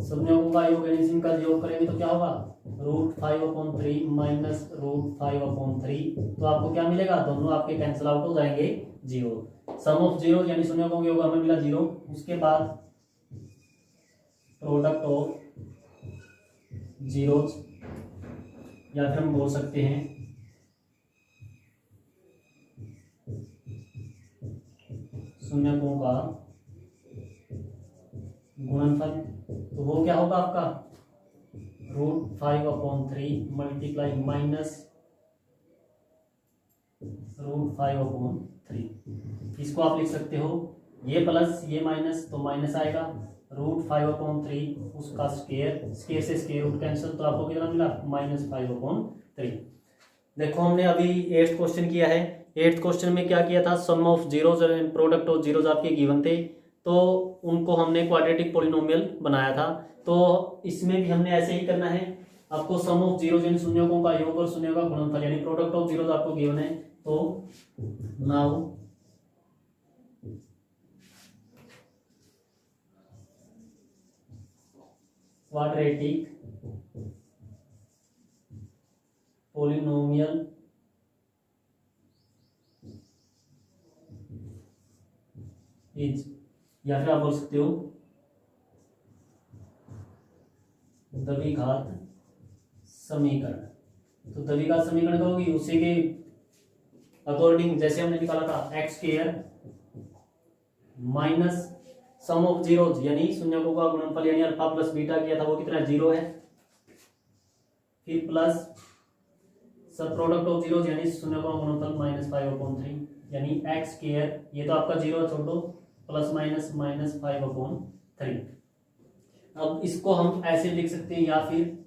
शून्यों का योग यानी इनका योग करेंगे तो क्या होगा, √5/3 -√5/3। तो आपको क्या मिलेगा, दोनों आपके कैंसिल आउट हो जाएंगे, 0। सम ऑफ जीरो यानी शून्यों का योग हमें मिला 0, उसके बाद प्रोडक्ट ऑफ जीरोज, या फिर हम बोल सकते हैं शून्यकों का गुणनफल। तो वो क्या होगा आपका, √5/3 मल्टीप्लाई √5/3। इसको आप लिख सकते हो ये प्लस ये माइनस, तो माइनस आएगा, √5/3 उसका स्क्वायर, स्क्वायर से स्क्वायर रूट कैंसिल, तो आपको कितना मिला -5/3। देखो हमने अभी 8th क्वेश्चन किया है। 8th क्वेश्चन में क्या किया था, sum of zeros and product of zeros आपके गिवन थे, तो उनको हमने क्वाड्रेटिक पॉलिनोमियल बनाया था। तो इसमें भी हमने ऐसे ही करना है, आपको सम ऑफ जीरोज यानी शून्यकों का योग और शून्यों का गुणनफल यानी प्रोडक्ट ऑफ जीरोज आपको गिवन है। तो नाउ क्वाड्रेटिक पॉलिनोमियल इज, या फिर आप बोल सकते हो द्विघात समीकरण। तो द्विघात समीकरण क्या होगी, उसी के अकॉर्डिंग जैसे हमने निकाला था x square minus sum of zeros यानी शून्यकों का गुणनफल यानी अल्फा प्लस बीटा किया था, वो कितना 0 है, फिर प्लस सब प्रोडक्ट ऑफ जीरोज यानी शून्यकों का गुणनफल -5/3 यानी एक्स स्क्वायर, ये तो आपका 0 छोड़ दो, प्लस माइनस -5/3। अब इसको हम ऐसे लिख सकते हैं, या फिर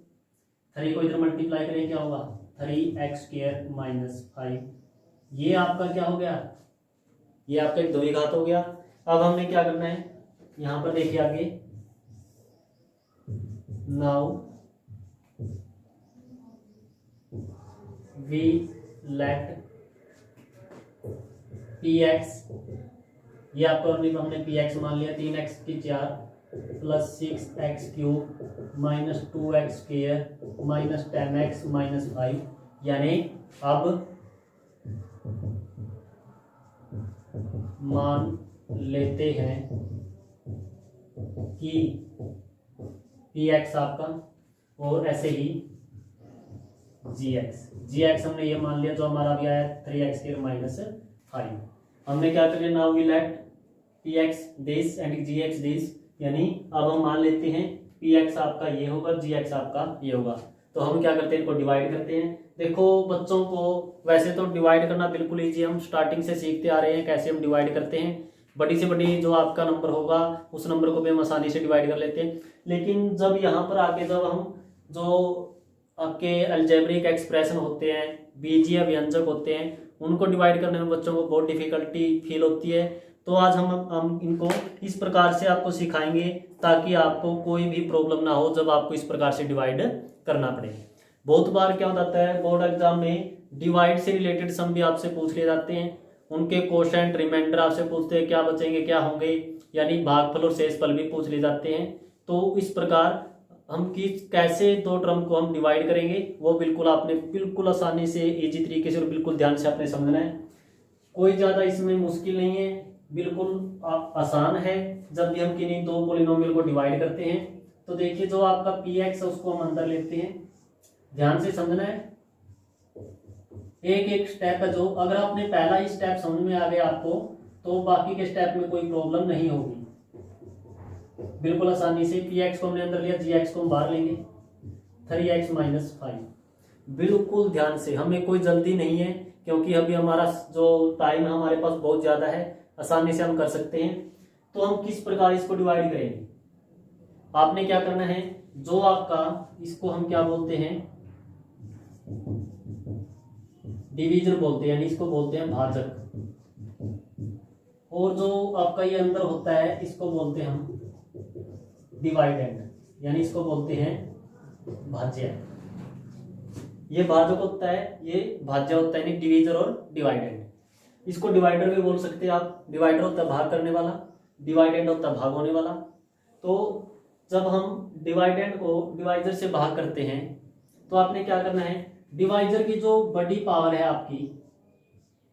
3 को इधर मल्टीप्लाई करें, क्या होगा 3x² - 5। ये आपका क्या हो गया, ये आपका एक द्विघात हो गया। अब हमने क्या करना है, यहां पर देखिए आगे, नाउ वी लेट px, ये आपको हमने px मान लिया 3x⁴ plus 6x³ -2x² -10x -5, यानी अब मान लेते हैं कि px आपका और ऐसे ही gx हमने ये मान लिया, जो हमारा भी आया 3x² -5। हमने क्या कर लिया, now we let px this and gx this, यानी अब हम मान लेते हैं px आपका ये होगा, gx आपका ये होगा। तो हम क्या करते हैं, इनको डिवाइड करते हैं। देखो बच्चों को वैसे तो डिवाइड करना बिल्कुल ईजी, हम स्टार्टिंग से सीखते आ रहे हैं कैसे हम डिवाइड करते हैं। बड़ी से बड़ी जो आपका नंबर होगा उस नंबर को भी हम आसानी से डिवाइड कर लेते हैं। लेकिन जब यहाँ पर आके जब हम जो आपके अलजेब्रिक एक्सप्रेशन होते हैं, बीजीय व्यंजक होते हैं, उनको डिवाइड करने में बच्चों को बहुत डिफिकल्टी फील होती है। तो आज हम इनको इस प्रकार से आपको सिखाएंगे ताकि आपको कोई भी प्रॉब्लम ना हो जब आपको इस प्रकार से डिवाइड करना पड़े। बहुत बार क्या हो जाता है, बोर्ड एग्जाम में डिवाइड से रिलेटेड सम भी आपसे पूछ लिए जाते हैं, उनके कोशेंट रिमाइंडर आपसे पूछते हैं क्या बचेंगे क्या होंगे, यानी भागफल और शेषफल भी पूछ लिए जाते हैं। तो इस प्रकार हम कैसे दो टर्म को हम डिवाइड करेंगे वो बिल्कुल आपने बिल्कुल आसानी से इजी तरीके से और बिल्कुल ध्यान से आपने समझना है। कोई ज़्यादा इसमें मुश्किल नहीं है, बिल्कुल आसान है। जब भी हम किन्हीं दो पॉलिनोमियल को डिवाइड करते हैं तो देखिए जो आपका px है उसको हम अंदर लेते हैं, ध्यान से समझना है, एक एक स्टेप है जो, अगर आपने पहला ही स्टेप समझ में आ गया आपको तो बाकी के स्टेप में कोई प्रॉब्लम नहीं होगी, बिल्कुल आसानी से। px को हमने अंदर लिया, gx को हम बाहर लेंगे, 3x - 5। बिल्कुल ध्यान से, हमें कोई जल्दी नहीं है क्योंकि अभी हमारा जो टाइम है हमारे पास बहुत ज़्यादा है, आसानी से हम कर सकते हैं। तो हम किस प्रकार इसको डिवाइड करेंगे, आपने क्या करना है, जो आपका इसको हम क्या बोलते हैं, डिवीजन बोलते हैं, यानी इसको बोलते हैं भाजक, और जो आपका ये अंदर होता है इसको बोलते हैं हम डिवाइडेंड, यानी इसको बोलते हैं भाज्य। ये भाजक होता है, ये भाज्य होता है, यानी डिवीजर और डिवाइडेंड। इसको डिवाइडर भी बोल सकते हैं आप, डिवाइडर होता है भाग करने वाला, डिवाइडेंड होता है भाग होने वाला। तो जब हम डिवाइडेंड को डिवाइजर से भाग करते हैं तो आपने क्या करना है, डिवाइजर की जो बड़ी पावर है आपकी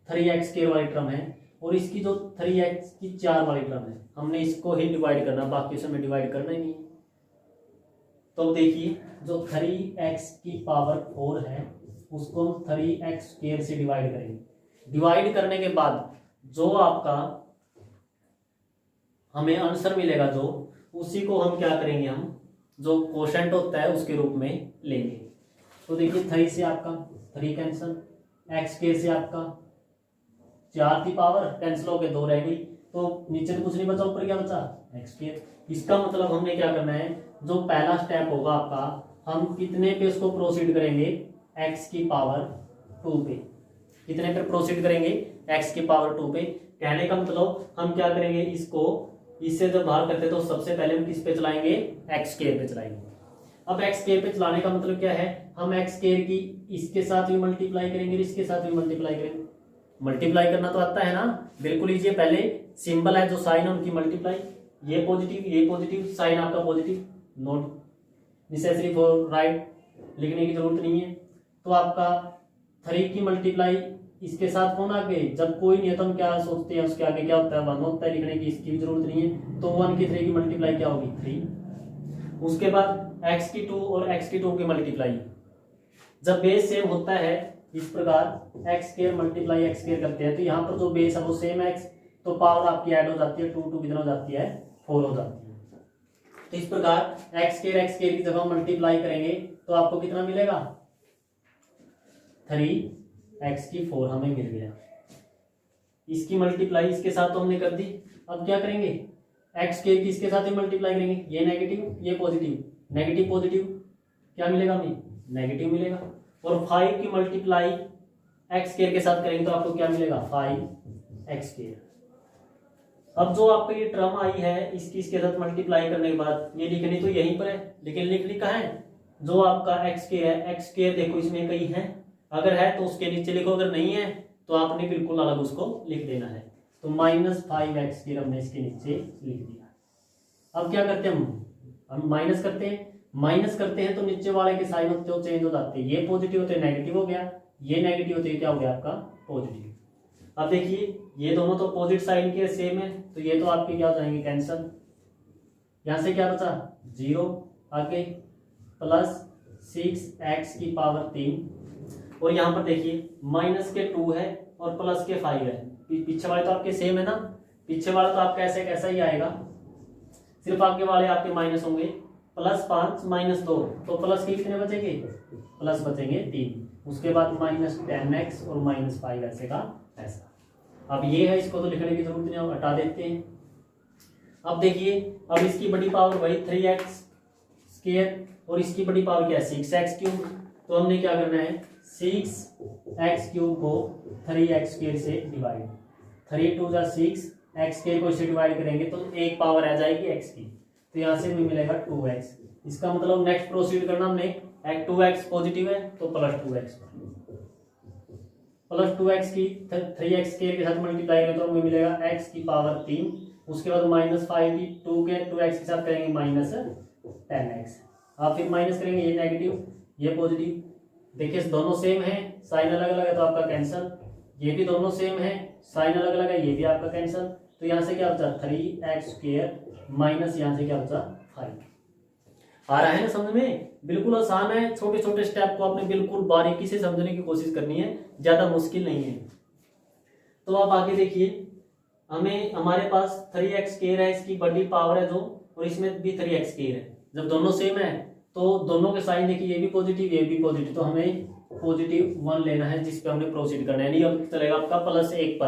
3x² वाली टर्म है, और इसकी जो 3x⁴ वाली टर्म है, हमने इसको ही डिवाइड करना, बाकी से हमें डिवाइड करना ही नहीं है। तो देखिए जो 3x⁴ है उसको हम 3x² से डिवाइड करेंगे। डिवाइड करने के बाद जो आपका हमें आंसर मिलेगा जो, उसी को हम क्या करेंगे, हम जो कोशेंट होता है उसके रूप में लेंगे। तो देखिए 3 से आपका 3 कैंसल, x² से आपका 4 थी पावर, कैंसिल हो गए 2 रह गई, तो नीचे तो कुछ नहीं बचा, ऊपर क्या बचा एक्स स्क्वायर। इसका मतलब हमने क्या करना है, जो पहला स्टेप होगा आपका, हम कितने पे इसको प्रोसीड करेंगे, एक्स की पावर 2 पे। कितने पे प्रोसीड करेंगे, एक्स की पावर 2 पे। कहने का मतलब हम क्या करेंगे, इसको इससे जब बाहर करते हैं तो सबसे पहले हम किस पे चलाएंगे, एक्स स्क्वायर पे चलाएंगे। अब एक्स स्क्वायर पे चलाने का मतलब क्या है, हम एक्स स्क्वायर की इसके साथ भी मल्टीप्लाई करेंगे, इसके साथ भी मल्टीप्लाई करेंगे। मल्टीप्लाई करना तो आता है ना, बिल्कुल लीजिए, पहले सिंबल है जो साइन है उनकी मल्टीप्लाई, ये पॉजिटिव साइन आपका positive, not necessary for right, लिखने की जरूरत नहीं है। तो आपका 3 की मल्टीप्लाई इसके साथ कौन आगे, जब कोई नहीं है तो हम क्या सोचते हैं, उसके आगे क्या होता है 1 होता है, लिखने की इसकी भी जरूरत नहीं है। तो 1 की 3 की मल्टीप्लाई क्या होगी 3। उसके बाद x की 2 और x की 2 की मल्टीप्लाई, जब बेस सेम होता है इस प्रकार x square multiply x square करते हैं, तो यहाँ पर जो बेस है वो सेम है x, तो पावर आपकी ऐड हो जाती है, 2 2 कितना हो जाती है 4 हो जाती है। तो इस प्रकार एक्स स्क्वायर की जगह मल्टीप्लाई करेंगे तो आपको कितना मिलेगा 3x की 4 हमें मिल गया। इसकी मल्टीप्लाई इसके साथ तो हमने कर दी, अब क्या करेंगे एक्स स्क्वायर की इसके साथ ही मल्टीप्लाई करेंगे, ये नेगेटिव ये पॉजिटिव, नेगेटिव पॉजिटिव क्या मिलेगा हमें नेगेटिव मिलेगा। और 5 की मल्टीप्लाई एक्स स्क्वायर के साथ करेंगे तो आपको क्या मिलेगा 5x स्क्वायर। अब जो आपको ये टर्म आई है इसकी इसके साथ मल्टीप्लाई करने के बाद ये लिखनी तो यहीं पर है, लेकिन लिखा है जो आपका एक्स स्क्वायर है, एक्स स्क्वायर देखो इसमें कहीं है, अगर है तो उसके नीचे लिखो, अगर नहीं है तो आपने बिल्कुल अलग उसको लिख देना है। तो -5x स्क्वायर हमने इसके नीचे लिख दिया। अब क्या करते हैं हम माइनस करते हैं तो नीचे वाले के साइन होते हो चेंज हो जाते हैं, ये पॉजिटिव होते नेगेटिव हो गया, ये नेगेटिव होते क्या हो गया आपका पॉजिटिव। अब देखिए ये दोनों तो अपोजिट साइन के सेम है, तो ये तो आपके क्या हो जाएंगे कैंसल। यहां से क्या बचा 0, आगे प्लस 6x की पावर 3, और यहाँ पर देखिए माइनस के 2 है और प्लस के 5 है, पीछे वाले तो आपके सेम है ना, पीछे वाला तो आपका ऐसे कैसा ही आएगा, सिर्फ आगे वाले आपके माइनस होंगे, +5 -2, तो प्लस के कितने बचेंगे प्लस बचेंगे 3, उसके बाद -10x और -5 ऐसे का ऐसा। अब ये है, इसको तो लिखने की जरूरत नहीं, हम हटा देते हैं। अब देखिए अब इसकी बड़ी पावर वही 3x स्क्वायर और इसकी बड़ी पावर क्या है 6x क्यूब, तो हमने क्या करना है 6x क्यूब को 3x स्क्वायर से डिवाइड, 3 2 जा 6, x स्क्वायर को इससे डिवाइड करेंगे तो एक पावर आ जाएगी x की, तो यहाँ से भी मिलेगा 2x। इसका मतलब नेक्स्ट प्रोसीड करना हमने 2x पॉजिटिव है तो +2x, +2x की 3x स्क्वायर के साथ मल्टीप्लाई करें तो हमें मिलेगा x की पावर 3, उसके बाद -5 की 2x के साथ करेंगे -10x, आप फिर माइनस करेंगे, ये नेगेटिव ये पॉजिटिव, देखिए दोनों सेम है, साइन अलग अलग है तो आपका कैंसल, ये भी दोनों सेम है, साइन अलग अलग है, ये भी आपका कैंसल, तो यहाँ से क्या बचा 3x स्क्वायर माइनस यहाँ से क्या बचा 5। आ रहा है ना समझ में, बिल्कुल आसान है, छोटे छोटे स्टेप को आपने बिल्कुल बारीकी से समझने की कोशिश करनी है, ज्यादा मुश्किल नहीं है। तो आप आगे देखिए, हमें हमारे पास 3x स्क्वायर है, इसकी बड़ी पावर है जो, और इसमें भी 3x स्क्वायर है, जब दोनों सेम है तो दोनों के साइन देखिए ये भी पॉजिटिव ये भी पॉजिटिव, तो हमें +1 लेना है जिस पे हमने प्रोसीड करना है। नहीं अब चलेगा आपका +1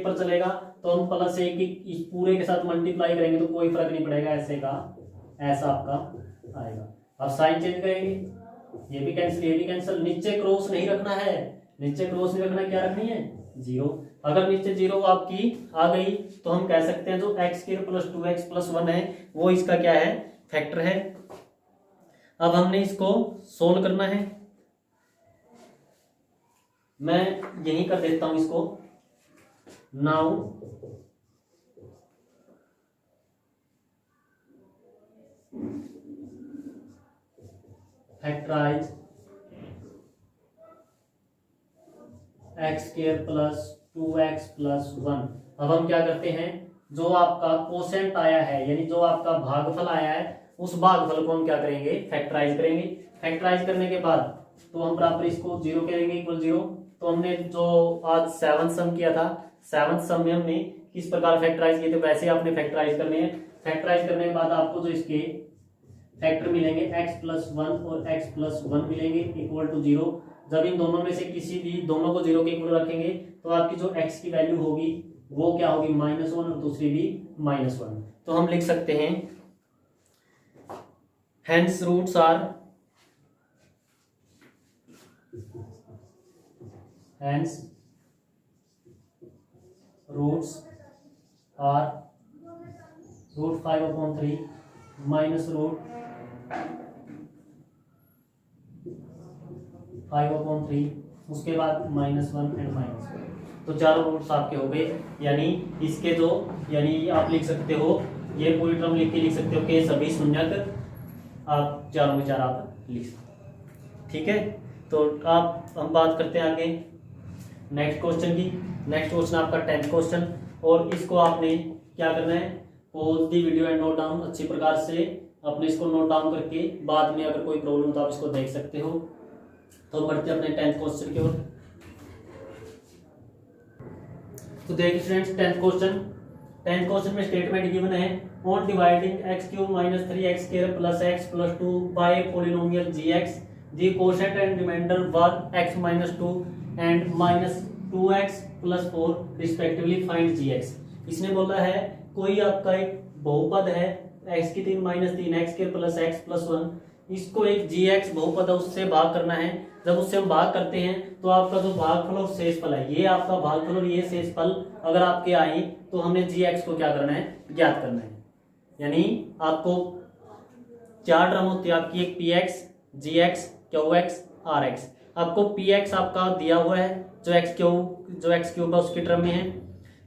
पर चलेगा, तो हम +1 की इस पूरे के साथ मल्टीप्लाई करेंगे तो कोई फर्क नहीं पड़ेगा, ऐसे का ऐसा आपका आएगा। अब साइन चेंज करेंगे, ये भी कैंसिल ये भी कैंसिल, नीचे क्रॉस नहीं रखना है, नीचे क्रॉस नहीं रखना, क्या रखनी है 0। अगर नीचे 0 आपकी आ गई तो हम कह सकते हैं जो x स्क्वायर + 2x + 1 है वो इसका क्या है फैक्टर है। अब हमने इसको सोल्व करना है, मैं यही कर देता हूं इसको। Now factorise x square + 2x + 1। अब हम क्या करते हैं, जो आपका कोसेंट आया है यानी जो आपका भागफल आया है उस भागफल को हम क्या करेंगे फैक्टराइज करेंगे। फैक्टराइज करने के बाद तो हम बराबर इसको 0 करेंगे =0। तो हमने जो आज 7th सम किया था, 7th सम में हमने किस प्रकार फैक्टराइज किए थे वैसे आपने फैक्टराइज करने हैं। फैक्टराइज करने के बाद आपको जो इसके फैक्टर मिलेंगे x + 1 और x + 1 मिलेंगे =0। जब इन दोनों में से किसी भी दोनों को 0 के इक्वल रखेंगे तो आपकी जो x की वैल्यू होगी वो क्या होगी -1 और दूसरी भी -1। तो हम लिख सकते हैं hence roots are √5/3 minus √5/3 उसके बाद -1 एंड -1। तो चारों रूट्स आपके हो गए। यानी इसके जो यानी आप लिख सकते हो ये पूरी टर्म लिख सकते हो कि सभी शून्यक आप चारों के चार आप लिख सकते हो। ठीक है, तो आप हम बात करते हैं आगे नेक्स्ट क्वेश्चन की। नेक्स्ट क्वेश्चन आपका 10th क्वेश्चन, और इसको आपने क्या करना है, pause the video and note down, अच्छी प्रकार से अपने इसको नोट डाउन करके बाद में अगर कोई प्रॉब्लम हो तो आप इसको देख सकते हो। तो बढ़ते अपने 10th क्वेश्चन की ओर। तो देखिए स्टूडेंट्स 10th क्वेश्चन में स्टेटमेंट गिवन है on dividing x³ - 3x² + x + 2 by polynomial gx the quotient and remainder were x - 2 and -2x + 4 respectively find gx। इसने बोला है कोई आपका एक बहुपद है x³ - 3x² + x + 1, इसको एक gx बहुपद है उससे भाग करना है। जब उससे हम भाग करते हैं तो आपका जो भागफल और शेषफल है, ये आपका भागफल और ये शेषफल अगर आपके आए तो हमने gx को क्या करना है, ज्ञात करना है। यानी आपको चार टर्म होती है आपकी, एक px, gx, qx, rx। आपको px आपका दिया हुआ है जो x³ है उसकी टर्म में है,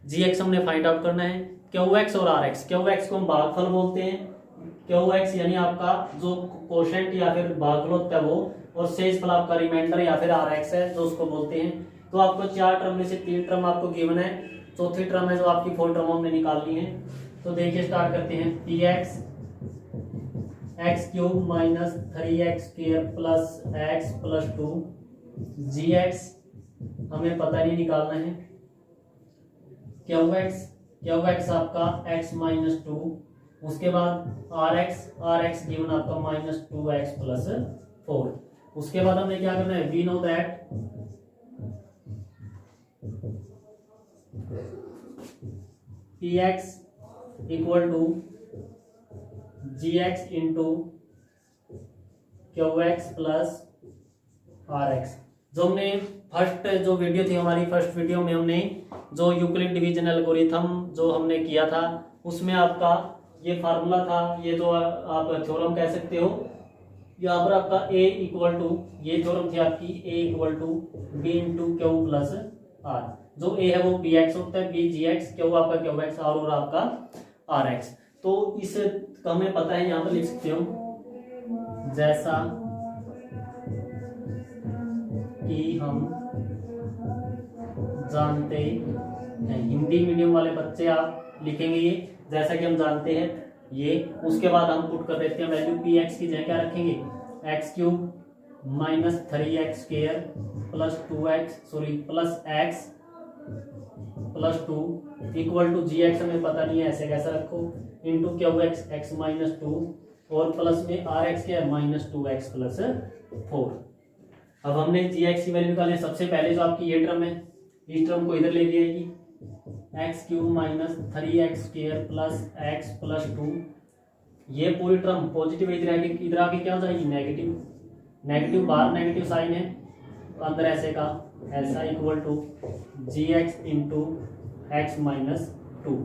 gx हमने फाइंड आउट करना है, qx और rx। qx को हम भागफल बोलते हैं, qx यानी आपका जो कोशेंट या फिर भागफल होता है वो, और शेषफल आपका रिमाइंडर या फिर rx है जो उसको बोलते हैं। तो आपको चार टर्म में से तीन टर्म आपको गिवन है, चौथी टर्म है जो आपकी 4 टर्म हमने निकालनी है। तो देखिए स्टार्ट करते हैं, px x³ - 3x² + x + 2 gx हमें पता नहीं निकालना है, qx आपका x - 2, उसके बाद rx गिवन आपका -2x + 4। उसके बाद हमने क्या करना है, we know that px = gx into qx + rx। जो हमने फर्स्ट जो वीडियो थी हमारी, फर्स्ट वीडियो में हमने जो यूक्लिड डिवीजन एल्गोरिथम जो हमने किया था उसमें आपका ये फार्मूला था, ये जो आप थ्योरम कह सकते हो, यहाँ पर आपका a = ये थ्योरम थी आपकी a = b × q + r। जो a है वो px होता है, b gx, q आपका qx, r और आपका rx। तो इस हमें पता है, यहाँ पर लिख सकते हो जैसा कि हम जानते हैं। हिंदी मीडियम वाले बच्चे आप लिखेंगे ये जैसा कि हम जानते हैं ये। उसके बाद हम पुट कर देते हैं वैल्यू, px की जगह क्या रखेंगे, x³ - 3x² + 2x + x + 2 = gx हमें पता नहीं है, ऐसे कैसा रखो, इंटू qx x - 2 और प्लस में rx क्या है -2x + 4। अब हमने gx की वैल्यू निकालनी है। सबसे पहले जो आपकी ये टर्म है, इस टर्म को इधर ले जाएगी, x³ - 3x² + x + 2, ये पूरी टर्म पॉजिटिव इधर आके क्या हो जाएगी, नेगेटिव बाहर नेगेटिव साइन है तो अंदर ऐसे का ऐसा = gx into x - 2,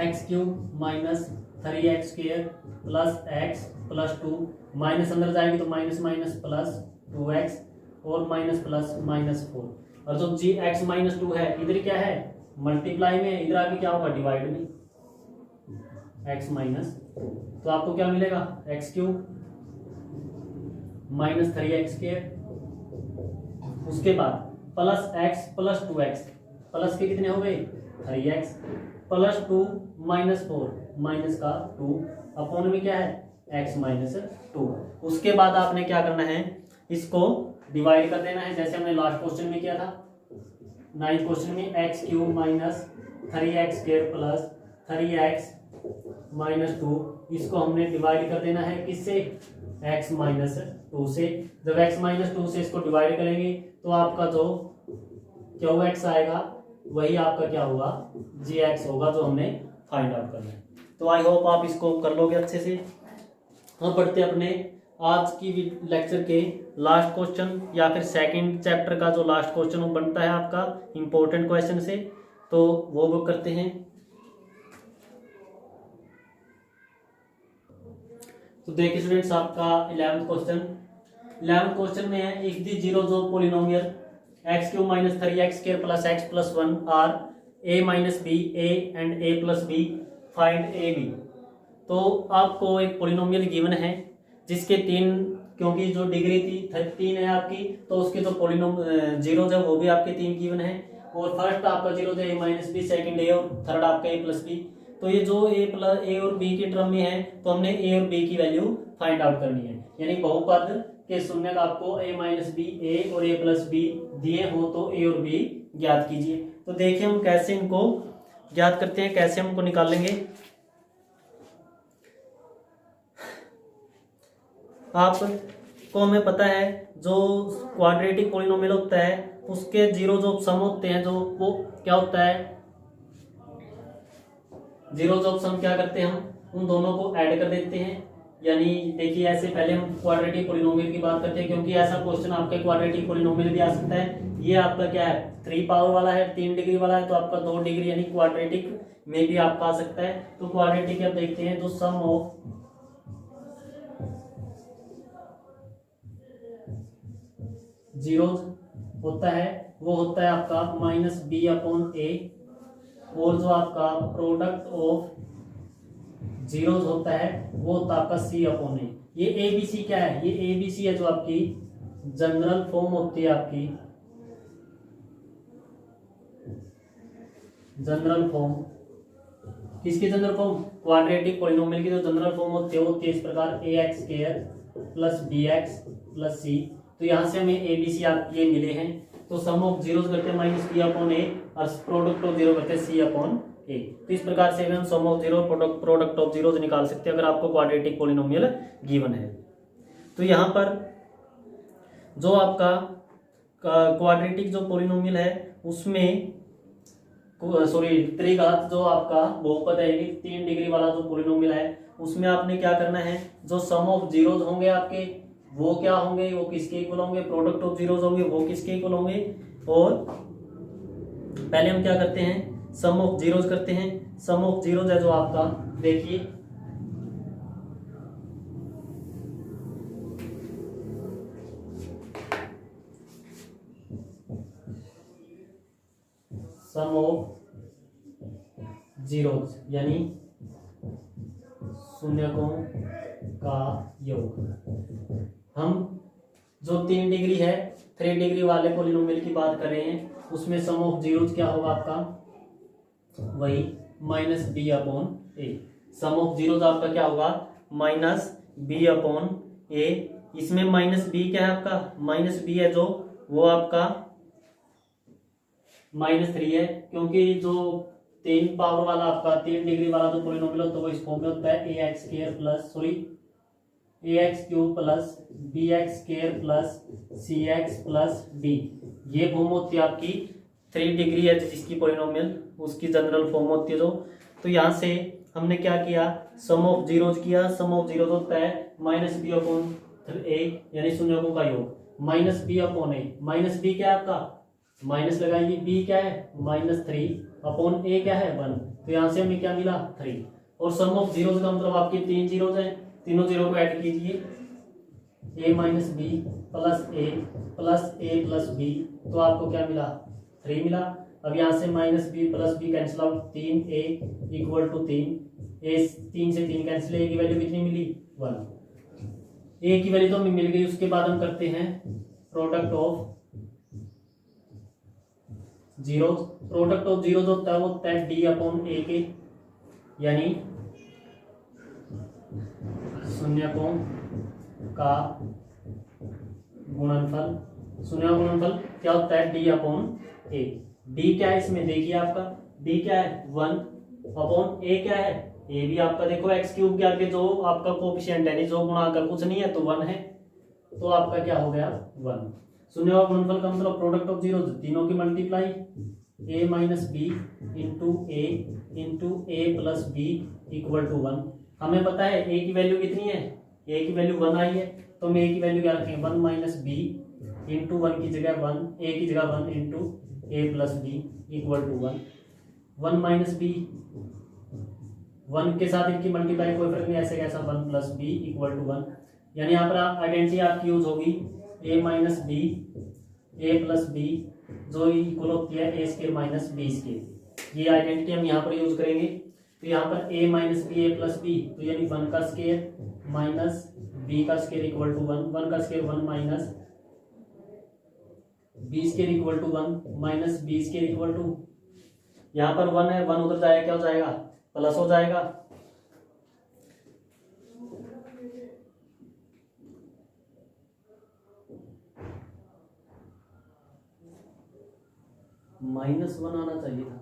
x³ - 3x² + x + 2, minus अंदर जाएगी तो माइनस प्लस 2x और माइनस 4। और जो x - 2 है इधर क्या है, मल्टीप्लाई में, इधर आके क्या होगा, डिवाइड में, x - 2। तो आपको क्या मिलेगा, x³ - 3x², उसके बाद प्लस x + 2x, प्लस के कितने हो गए 3x, + 2 - 4 माइनस का 2 अपॉन में क्या है x - 2। उसके बाद आपने क्या करना है, इसको डिवाइड कर देना है जैसे हमने लास्ट क्वेश्चन में किया था। 9th क्वेश्चन में x³ - 3x² + 3x - 2 इसको हमने डिवाइड कर देना है किससे, x माइनस टू से। जब x माइनस टू से इसको डिवाइड करेंगे तो आपका जो QX आएगा वही आपका क्या होगा, GX होगा, जो हमने फाइंड आउट करना है। तो आई होप आप इसको कर लोगे अच्छे से। हम पढ़ते हैं अपने आज की लेक्चर के लास्ट क्वेश्चन, या फिर सेकंड चैप्टर का जो लास्ट क्वेश्चन वो बनता है आपका इंपॉर्टेंट क्वेश्चन से, तो वो करते हैं। तो देखिए स्टूडेंट्स, आपका 11th क्वेश्चन में है, इफ दी जीरो जो polynomial x³ - 3x² + x + 1 are a - b a and a + b find a b। तो आपको एक पोलिनोमियल गिवन है जिसके तीन, क्योंकि जो डिग्री थी 3 है आपकी, तो उसके जो जीरोज है वो भी आपके 3 गिवन है। और फर्स्ट आपका जीरो है a - b, सेकंड a और थर्ड आपका a + b। तो ये जो a और b की टर्म में है, तो हमने a और b की वैल्यू फाइंड आउट करनी है। यानी बहुपद के शून्य का आपको a - b a और a + b दिए हो तो a और b ज्ञात कीजिए। तो देखिए हम कैसे इनको ज्ञात करते हैं, कैसे हमको निकालेंगे। आपको हमें पता है जो क्वाड्रेटिक पॉलिनोमियल होता है उसके जीरो जो सम होते हैं, जो वो क्या होता है, जीरो जो सम क्या करते हैं, हम उन दोनों को ऐड कर देते हैं। यानी देखिए ऐसे पहले हम क्वाड्रेटिक पॉलिनोमियल की बात करते हैं, क्योंकि ऐसा क्वेश्चन आपके क्वाड्रेटिक पॉलिनोमियल भी आ सकता है। ये आपका क्या है, 3 पावर वाला है, 3 डिग्री वाला है, तो आपका 2 डिग्री यानी क्वाड्रेटिक में भी आपका आ सकता है। तो क्वाड्रेटिक आप देखते हैं, जो सम ऑफ जीरोज होता है वो होता है आपका -b/a, और जो आपका प्रोडक्ट ऑफ जीरोज होता है वो होता है आपका c/a। ये ABC क्या है, ये ABC है जो आपकी जनरल फॉर्म होती है, आपकी जनरल फॉर्म किसकी जनरल फॉर्म, क्वाड्रेटिक पॉलिनोमियल की जो जनरल फॉर्म होती है वो होती है इस प्रकार ax² + bx + c। तो यहाँ से हमें ABC आप ये मिले हैं। तो सम ऑफ जीरोज करते हैं -b/a और प्रोडक्ट ऑफ जीरो करते हैं c/a। तो इस प्रकार से हम sum of zero product of zeros निकाल सकते हैं अगर आपको क्वाड्रेटिक पॉलिनोमियल गिवन है। तो यहाँ पर जो आपका क्वाड्रेटिक जो पॉलिनोमियल है उसमें त्रिघात जो आपका बहुपद है, 3 डिग्री वाला जो पॉलिनोमियल है, उसमें आपने क्या करना है, जो सम ऑफ जीरोज होंगे आपके वो क्या होंगे, वो किसके इक्वल होंगे, प्रोडक्ट ऑफ जीरोज होंगे वो किसके इक्वल होंगे। और पहले हम क्या करते हैं, सम ऑफ जीरोज करते हैं। सम ऑफ जीरोज है जो आपका, देखिए सम ऑफ जीरोज यानी शून्यकों का योग। हम जो 3 डिग्री है, 3 डिग्री वाले पॉलिनोमियल की बात कर रहे हैं, उसमें सम ऑफ जीरोज क्या होगा आपका, वही -b/a। सम ऑफ जीरोज आपका क्या होगा, -b/a। इसमें -b क्या है आपका, -b है जो वो आपका -3 है, क्योंकि जो 3 पावर वाला आपका 3 डिग्री वाला जो पॉलिनोमियल होता है वो इस फॉर्म में होता है ax² + bx² + cx + d। ये फॉर्म होती है आपकी 3 डिग्री है जिसकी पॉलिनोमियल, उसकी जनरल फॉर्म होती है जो। तो यहाँ से हमने क्या किया, सम ऑफ जीरोज किया। सम ऑफ जीरोज होता है -b/a यानी शून्यकों का योग, -b/a। -b क्या है आपका, माइनस लगाइए, b क्या है -3/a क्या है 1। तो यहाँ से हमें क्या मिला 3। और सम ऑफ जीरोज का मतलब आपके 3 जीरोज हैं, तीनों जीरो को ऐड कीजिए, a - b + a + b, तो आपको क्या मिला 3 मिला। अब यहाँ से -b + b cancel out, 3a = 3, a 3 से 3 कैंसिल, a की वैल्यू कितनी मिली 1। a की वैल्यू तो हमें मिल गई। उसके बाद हम करते हैं product of zero. Product of zero जो होता है वो होता है d/a के, यानी शून्यकों का गुणनफल। शून्यकों का गुणनफल क्या होता है, d/a। d क्या है इसमें, देखिए आपका d क्या है 1/a क्या है ए भी आपका देखो एक्स क्यूब के आगे जो आपका कोफिशिएंट है, नहीं जो गुणा का कुछ नहीं है तो 1 है, तो आपका क्या हो गया 1। शून्य और गुणनफल का मतलब प्रोडक्ट ऑफ जीरो, तीनों की multiply a minus b into a plus b equal to 1। हमें पता है a की वैल्यू कितनी है, a की वैल्यू 1 आई है, तो हम a की वैल्यू क्या रखेंगे 1 माइनस बी इंटू 1 की जगह 1, a की जगह 1 into a plus b equal to 1। 1 minus b, 1 के साथ इनकी मल्टीप्लाई कोई फर्क नहीं, ऐसे कैसा 1 प्लस बी इक्वल टू 1। यानी यहाँ पर आइडेंटिटी आपकी यूज होगी a minus b a plus b जो इक्वल होती है a square minus b square. ये आइडेंटिटी हम यहाँ पर यूज करेंगे। तो यहाँ पर a minus b a plus b, तो यानी 1 का स्केयर माइनस b का स्केयर इक्वल टू 1, 1 का square 1 minus b square equal to 1 minus b square equal to, यहाँ पर 1 है, 1 उधर जाएगा क्या हो जाएगा प्लस हो जाएगा। -1 आना चाहिए था,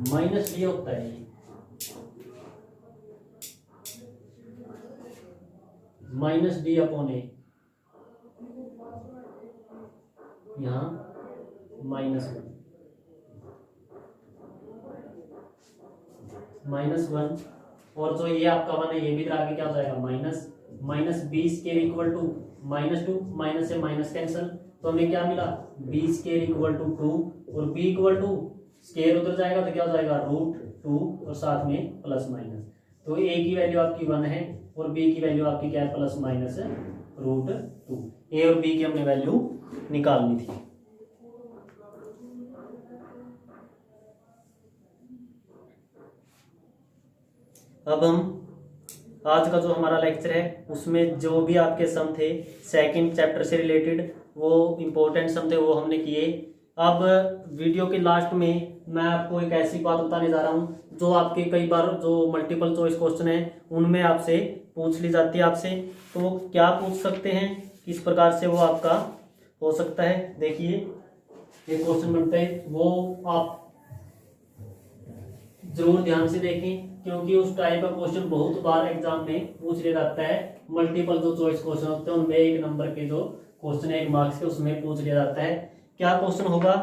माइनस ये होता है, ये माइनस डी अपॉन ए, यहाँ -1 और जो ये आपका 1 है ये भी इधर आगे क्या हो जाएगा minus b square equal to -2, minus से माइनस कैंसल, तो हमें क्या मिला बी स्केयर इक्वल टू 2 और बी इक्वल टू स्केयर उधर जाएगा तो क्या हो जाएगा √2 और साथ में प्लस माइनस। तो ए की वैल्यू आपकी 1 है और बी की वैल्यू आपकी क्या है प्लस माइनस √2। ए और बी की हमने वैल्यू निकालनी थी। अब हम आज का जो हमारा लेक्चर है उसमें जो भी आपके सम थे सेकंड चैप्टर से रिलेटेड, वो इम्पोर्टेंट सम थे वो हमने किए। अब वीडियो के लास्ट में मैं आपको एक ऐसी बात बताने जा रहा हूँ जो आपके कई बार जो मल्टीपल चॉइस क्वेश्चन है उनमें आपसे पूछ ली जाती है आपसे, तो क्या पूछ सकते हैं, किस प्रकार से वो आपका हो सकता है। देखिए एक क्वेश्चन बनता है, वो आप जरूर ध्यान से देखें क्योंकि उस टाइप का क्वेश्चन बहुत बार एग्जाम में पूछ लिया जाता है। मल्टीपल जो चॉइस क्वेश्चन होते हैं उनमें 1 नंबर के जो क्वेश्चन 1 मार्क्स के उसमें पूछ लिया जाता है। क्या क्वेश्चन होगा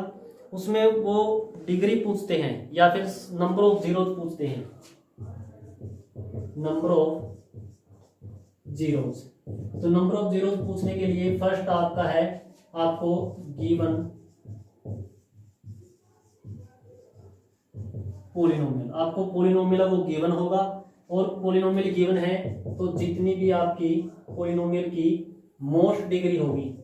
उसमें, वो डिग्री पूछते हैं या फिर नंबर ऑफ जीरोज पूछते हैं, नंबर ऑफ जीरोज। तो नंबर ऑफ जीरोज पूछने के लिए फर्स्ट आपका है आपको गिवन पॉलिनोमियल, आपको पॉलिनोमियल वो गिवन होगा और पॉलिनोमियल गिवन है तो जितनी भी आपकी पॉलिनोमियल की मोस्ट डिग्री होगी,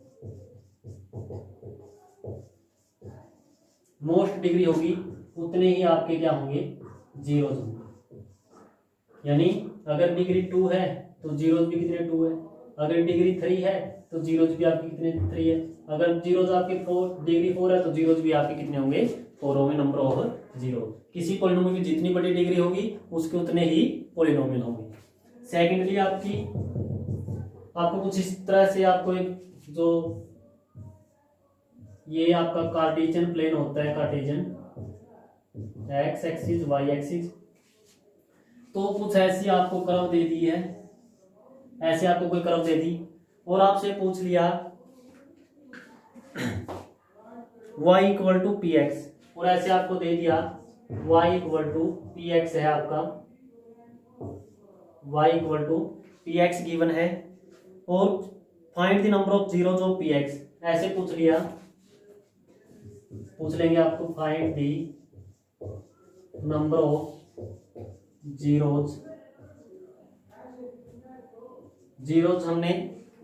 मोस्ट डिग्री होगी उतने ही आपके क्या होंगे जीरोज होंगे। यानी अगर डिग्री 2 है तो जीरोज भी कितने 2 है, अगर डिग्री 3 है तो जीरोज भी आपके कितने 3 है, अगर जीरोज आपके डिग्री 4 है तो जीरोज भी आपके कितने होंगे 4 होंगे नंबर ऑफ जीरो। किसी पॉलिनोमियल की जितनी बड़ी डिग्री होगी उसके उतने ही पॉलिनोमियल होंगे। सेकेंडली आपको कुछ इस तरह से आपको एक जो ये आपका कार्टेशियन प्लेन होता है, Cartesian x axis y axis, तो कुछ ऐसी आपको कर्व दे दी है, ऐसे आपको कोई कर्व दे दी और आपसे पूछ लिया y equal to P X और ऐसे आपको दे दिया y equal to P X है आपका, y equal to P X given है और find the number of zeros of P X, ऐसे पूछ लिया, पूछ लेंगे आपको find the number of zeros, zeros हमने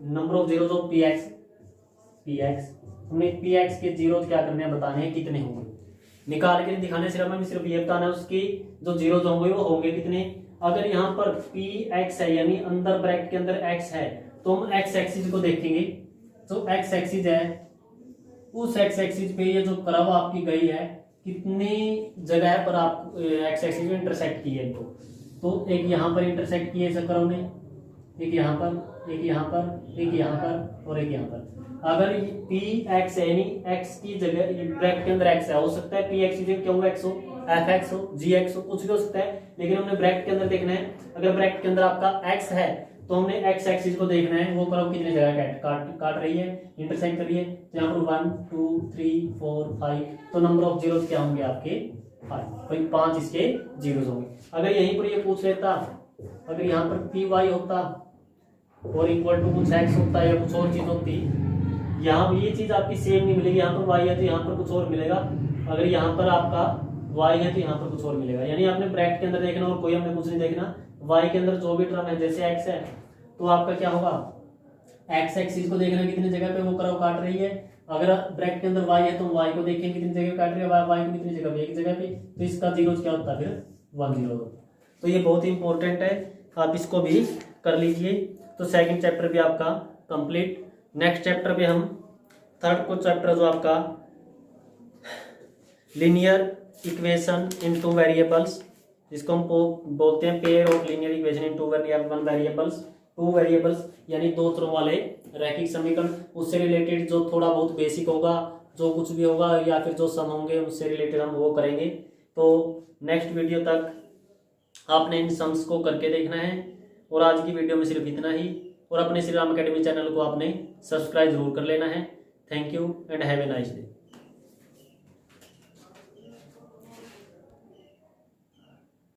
number of zeros of P X हमने पी एक्स के जीरोज क्या करने हैं बताने हैं कितने होंगे, निकाल के दिखाने सिर्फ हमें सिर्फ ये बताना है उसकी जो जीरोज होंगे वो होंगे कितने। अगर यहाँ पर पी एक्स है यानी अंदर ब्रैकेट के अंदर एक्स है तो हम एक्स एक्सिस को देखेंगे, तो एक्स एक्सिस है उस एक्स एक्सिस पे ये जो कर्व आपकी गई है कितनी जगह पर आप एक्स एक्सिस में इंटरसेक्ट की है इनको, तो एक यहाँ पर इंटरसेक्ट किए इस कर्व ने, एक यहाँ पर, एक यहाँ पर, एक यहाँ पर और एक यहाँ पर। अगर पी एक्स है यानी एक्स की जगह ब्रैकेट के अंदर एक्स है, हो सकता है पी एक्स की जगह क्या हो एक्स हो, एफ एक्स हो, जी एक्स हो, कुछ भी हो सकता है, लेकिन हमने ब्रैकेट के अंदर देखना है। अगर ब्रैकेट के अंदर आपका एक्स है तो हमने एक्स एक्सिस को देखना है, वो कर्व कितने जगह काट रही है, इंटरसेक्ट कर रही है। तो यहाँ पर 1 2 3 4 5, तो नंबर ऑफ जीरोस क्या होंगे आपके 5, भाई 5 इसके जीरोस होंगे। अगर यहीं पर ये पूछ लेता, अगर यहाँ पर पी वाई होता और इक्वल टू कुछ एक्स होता या कुछ और चीज होती, यहाँ ये चीज आपकी सेम नहीं मिलेगी। यहाँ पर वाई है तो यहाँ पर कुछ और मिलेगा, अगर यहाँ पर आपका वाई है तो यहाँ पर कुछ और मिलेगा। यानी आपने ब्रैकेट के अंदर देखना और कोई हमने कुछ नहीं देखना। वाई के अंदर जो भी टर्म है, जैसे एक्स है तो आपका क्या होगा, एक्स एक्सिस को देखना कितनी जगह पे वो कर्व काट रही है। अगर ब्रैकेट के अंदर वाई है तो वाई को देखेंगे कितनी जगह काट रही है, वाई को कितनी जगह पे, एक जगह पे, तो इसका जीरो क्या होता है फिर 1 0 होता। तो ये बहुत ही इंपॉर्टेंट है, आप इसको भी कर लीजिए। तो सेकंड चैप्टर भी आपका कंप्लीट। नेक्स्ट चैप्टर पे हम थर्ड को चैप्टर जो आपका लीनियर इक्वेशन इन 2 वेरिएबल्स, जिसको हम बोलते हैं pair of linear equation in 1 variables, 2 variables यानी 2 चरों वाले रैखिक समीकरण, उससे रिलेटेड जो थोड़ा बहुत बेसिक होगा, जो कुछ भी होगा या फिर जो सम होंगे उससे रिलेटेड हम वो करेंगे। तो नेक्स्ट वीडियो तक आपने इन सम्स को करके देखना है। और आज की वीडियो में सिर्फ इतना ही, और अपने श्री राम अकेडमी चैनल को आपने सब्सक्राइब जरूर कर लेना है। Thank you and have a nice day.